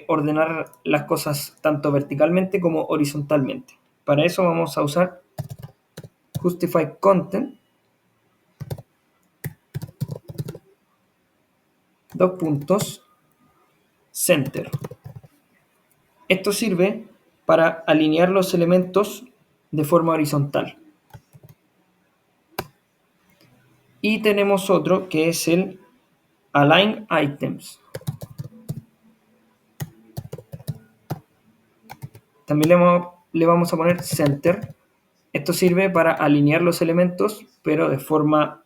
ordenar las cosas tanto verticalmente como horizontalmente. Para eso vamos a usar Justify Content, dos puntos, Center. Esto sirve para alinear los elementos de forma horizontal. Y tenemos otro que es el Align Items. También le vamos a poner Center. Esto sirve para alinear los elementos, pero de forma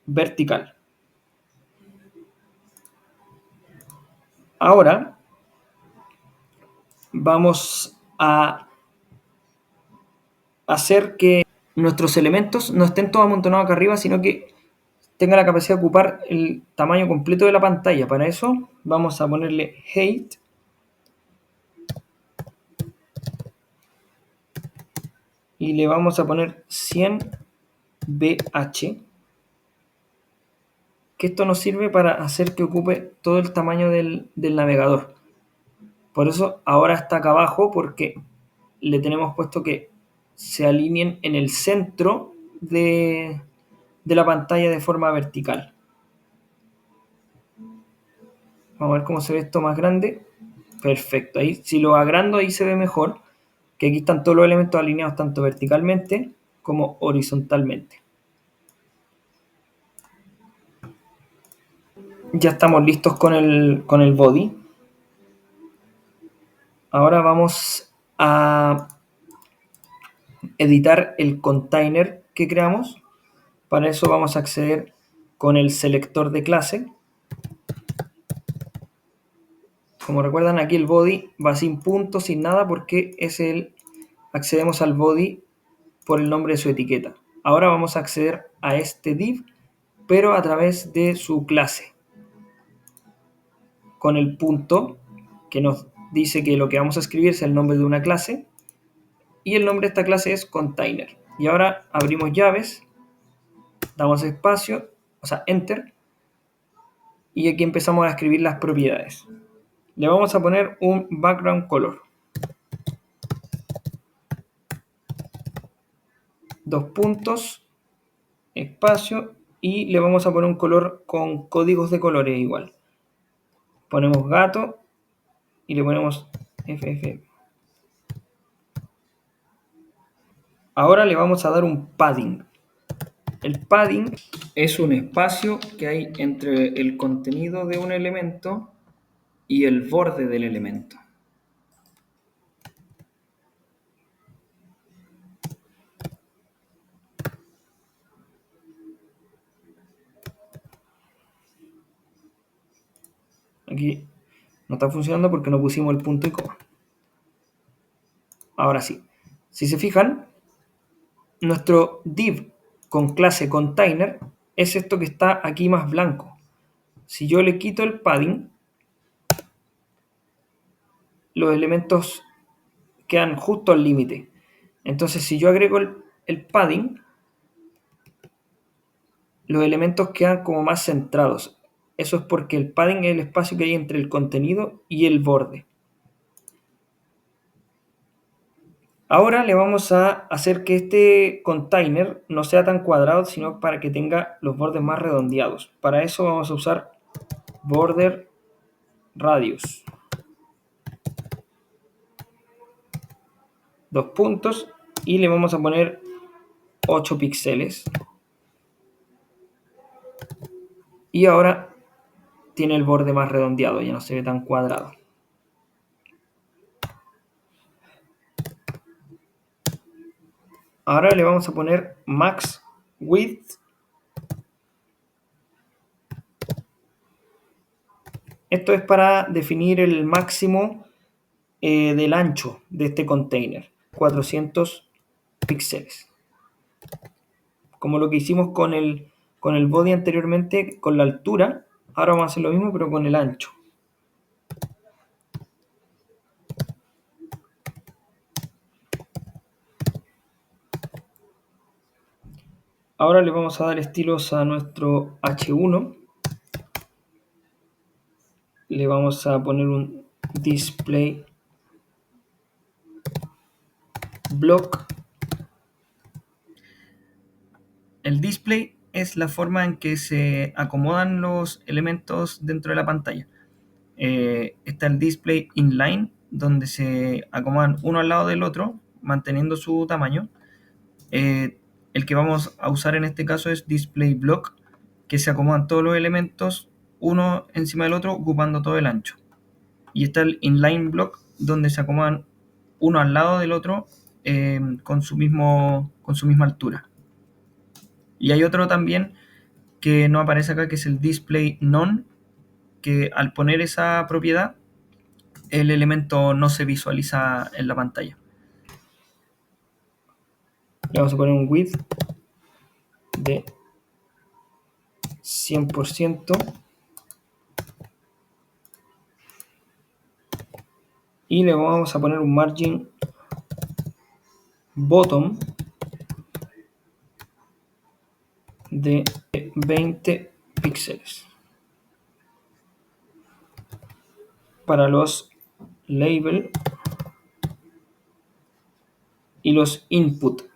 vertical. Ahora vamos a hacer que nuestros elementos no estén todos amontonados acá arriba, sino que tengan la capacidad de ocupar el tamaño completo de la pantalla. Para eso vamos a ponerle height y le vamos a poner 100 BH, que esto nos sirve para hacer que ocupe todo el tamaño del navegador. Por eso ahora está acá abajo, porque le tenemos puesto que se alineen en el centro de la pantalla de forma vertical. Vamos a ver cómo se ve esto más grande. Perfecto, ahí si lo agrando ahí se ve mejor, que aquí están todos los elementos alineados tanto verticalmente como horizontalmente. Ya estamos listos con el body. Ahora vamos a editar el container que creamos. Para eso vamos a acceder con el selector de clase. Como recuerdan, aquí el body va sin puntos, sin nada, porque accedemos al body por el nombre de su etiqueta. Ahora vamos a acceder a este div, pero a través de su clase, con el punto que nos dice que lo que vamos a escribir es el nombre de una clase, y el nombre de esta clase es container. Y ahora abrimos llaves, damos espacio, o sea, enter, y aquí empezamos a escribir las propiedades. Le vamos a poner un background color. Dos puntos, espacio, y le vamos a poner un color con códigos de colores igual. Ponemos gato y le ponemos FF. Ahora le vamos a dar un padding. El padding es un espacio que hay entre el contenido de un elemento y el borde del elemento. Aquí no está funcionando porque no pusimos el punto y coma. Ahora sí. Si se fijan, nuestro div con clase container es esto que está aquí más blanco. Si yo le quito el padding, los elementos quedan justo al límite. Entonces, si yo agrego el padding, los elementos quedan como más centrados. Eso es porque el padding es el espacio que hay entre el contenido y el borde. Ahora le vamos a hacer que este container no sea tan cuadrado, sino para que tenga los bordes más redondeados. Para eso vamos a usar border radius. Dos puntos y le vamos a poner 8 píxeles. Y ahora tiene el borde más redondeado, ya no se ve tan cuadrado. Ahora le vamos a poner max width. Esto es para definir el máximo del ancho de este container, 400 píxeles. Como lo que hicimos con el body anteriormente, con la altura, ahora vamos a hacer lo mismo pero con el ancho. Ahora le vamos a dar estilos a nuestro H1. Le vamos a poner un display block. El display es la forma en que se acomodan los elementos dentro de la pantalla. Está el display inline, donde se acomodan uno al lado del otro, manteniendo su tamaño. El que vamos a usar en este caso es display block, que se acomodan todos los elementos uno encima del otro, ocupando todo el ancho. Y está el inline block, donde se acomodan uno al lado del otro con su misma altura. Y hay otro también que no aparece acá, que es el display none, que al poner esa propiedad el elemento no se visualiza en la pantalla. Le vamos a poner un width de 100% y le vamos a poner un margin bottom de 20 píxeles. Para los label y los input,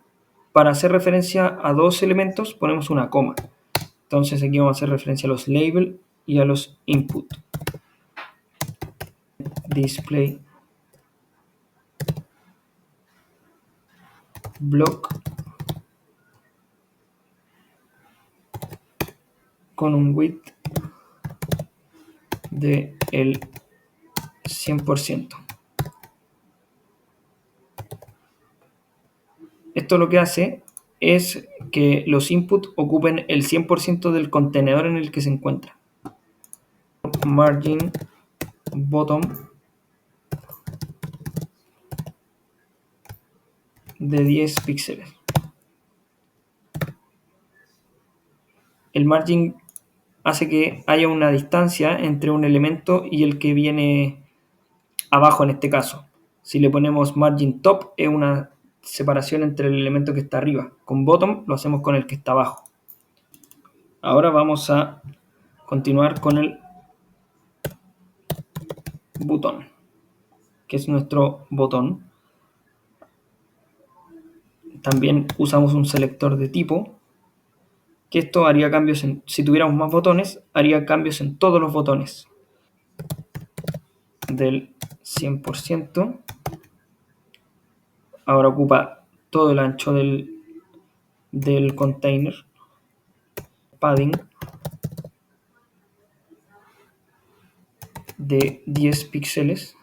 para hacer referencia a dos elementos ponemos una coma. Entonces aquí vamos a hacer referencia a los label y a los input. Display block con un width de el 100%. Esto lo que hace es que los inputs ocupen el 100% del contenedor en el que se encuentra. Margin bottom de 10 píxeles. El margin hace que haya una distancia entre un elemento y el que viene abajo en este caso. Si le ponemos margin top es una separación entre el elemento que está arriba. Con bottom lo hacemos con el que está abajo. Ahora vamos a continuar con el botón, que es nuestro botón. También usamos un selector de tipo, que esto haría cambios si tuviéramos más botones, haría cambios en todos los botones. Del 100%. Ahora ocupa todo el ancho del container. Padding de 10 píxeles.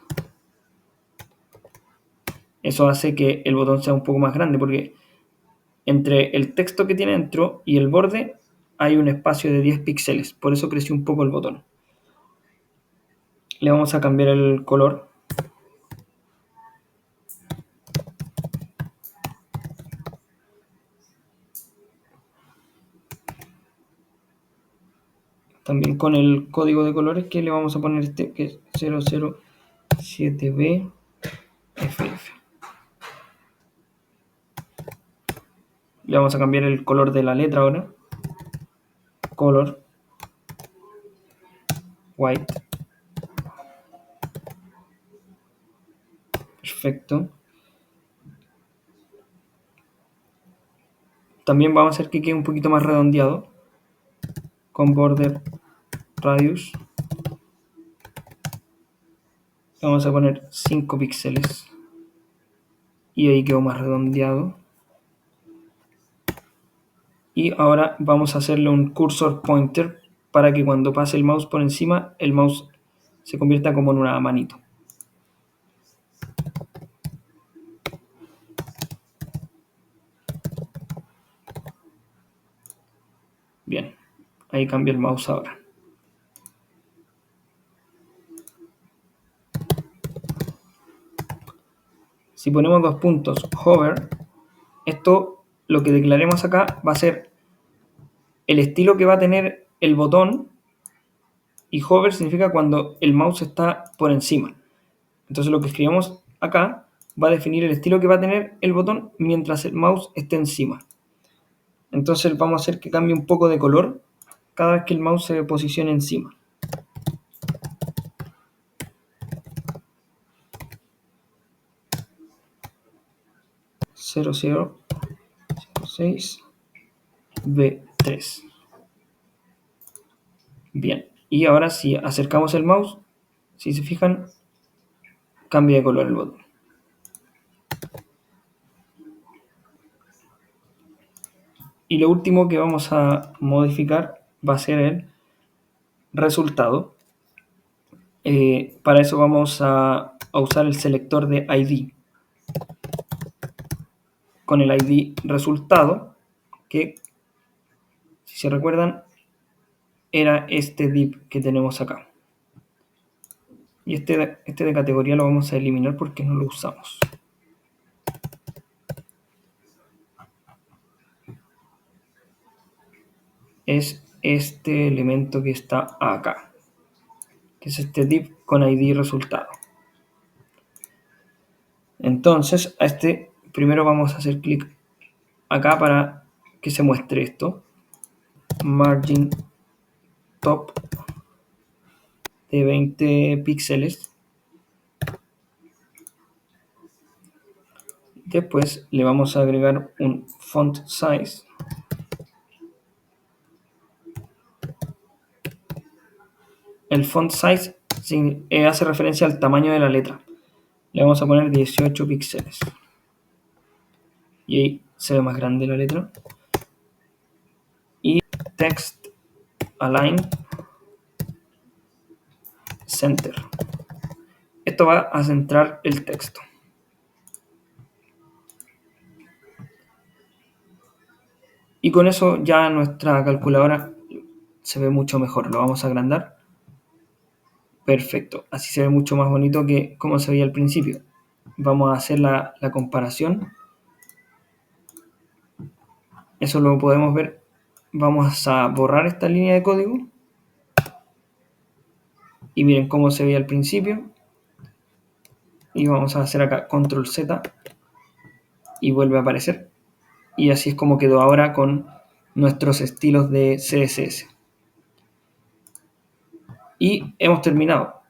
Eso hace que el botón sea un poco más grande porque entre el texto que tiene dentro y el borde hay un espacio de 10 píxeles. Por eso creció un poco el botón. Le vamos a cambiar el color. También con el código de colores que le vamos a poner este, que es 007BFF. Le vamos a cambiar el color de la letra ahora. Color white. Perfecto. También vamos a hacer que quede un poquito más redondeado con border radius. Vamos a poner 5 píxeles y ahí quedó más redondeado. Y ahora vamos a hacerle un cursor pointer para que cuando pase el mouse por encima, el mouse se convierta como en una manito. Bien, ahí cambia el mouse ahora. Si ponemos dos puntos hover, esto lo que declaremos acá va a ser el estilo que va a tener el botón, y hover significa cuando el mouse está por encima. Entonces lo que escribamos acá va a definir el estilo que va a tener el botón mientras el mouse esté encima. Entonces vamos a hacer que cambie un poco de color cada vez que el mouse se posicione encima. B3. Bien, y ahora si acercamos el mouse, si se fijan, cambia de color el botón. Y lo último que vamos a modificar va a ser el resultado. Para eso vamos a usar el selector de ID. Con el ID resultado, que si se recuerdan, era este div que tenemos acá. Y este de categoría lo vamos a eliminar porque no lo usamos. Es este elemento que está acá, que es este div con ID resultado. Entonces, a este primero vamos a hacer clic acá para que se muestre esto. Margin top de 20 píxeles. Después le vamos a agregar un font size. El font size hace referencia al tamaño de la letra. Le vamos a poner 18 píxeles. Y ahí se ve más grande la letra. Y text align center. Esto va a centrar el texto. Y con eso ya nuestra calculadora se ve mucho mejor. Lo vamos a agrandar. Perfecto. Así se ve mucho más bonito que como se veía al principio. Vamos a hacer la comparación. Eso lo podemos ver. Vamos a borrar esta línea de código. Y miren cómo se veía al principio. Y vamos a hacer acá Control Z. Y vuelve a aparecer. Y así es como quedó ahora con nuestros estilos de CSS. Y hemos terminado.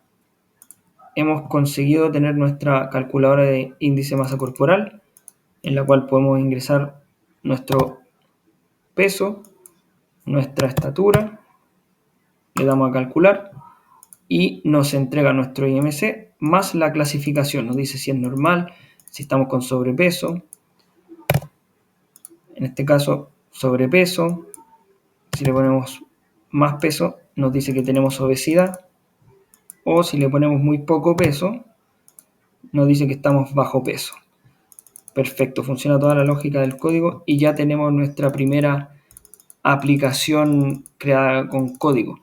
Hemos conseguido tener nuestra calculadora de índice de masa corporal, en la cual podemos ingresar nuestro peso, nuestra estatura, le damos a calcular y nos entrega nuestro IMC más la clasificación. Nos dice si es normal, si estamos con sobrepeso, en este caso sobrepeso. Si le ponemos más peso, nos dice que tenemos obesidad, o si le ponemos muy poco peso, nos dice que estamos bajo peso. Perfecto, funciona toda la lógica del código y ya tenemos nuestra primera aplicación creada con código.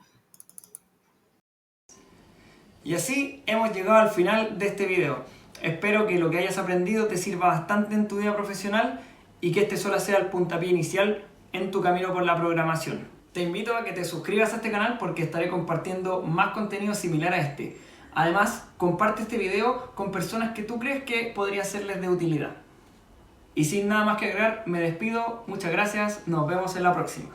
Y así hemos llegado al final de este video. Espero que lo que hayas aprendido te sirva bastante en tu vida profesional y que este solo sea el puntapié inicial en tu camino por la programación. Te invito a que te suscribas a este canal porque estaré compartiendo más contenido similar a este. Además, comparte este video con personas que tú crees que podría serles de utilidad. Y sin nada más que agregar, me despido. Muchas gracias. Nos vemos en la próxima.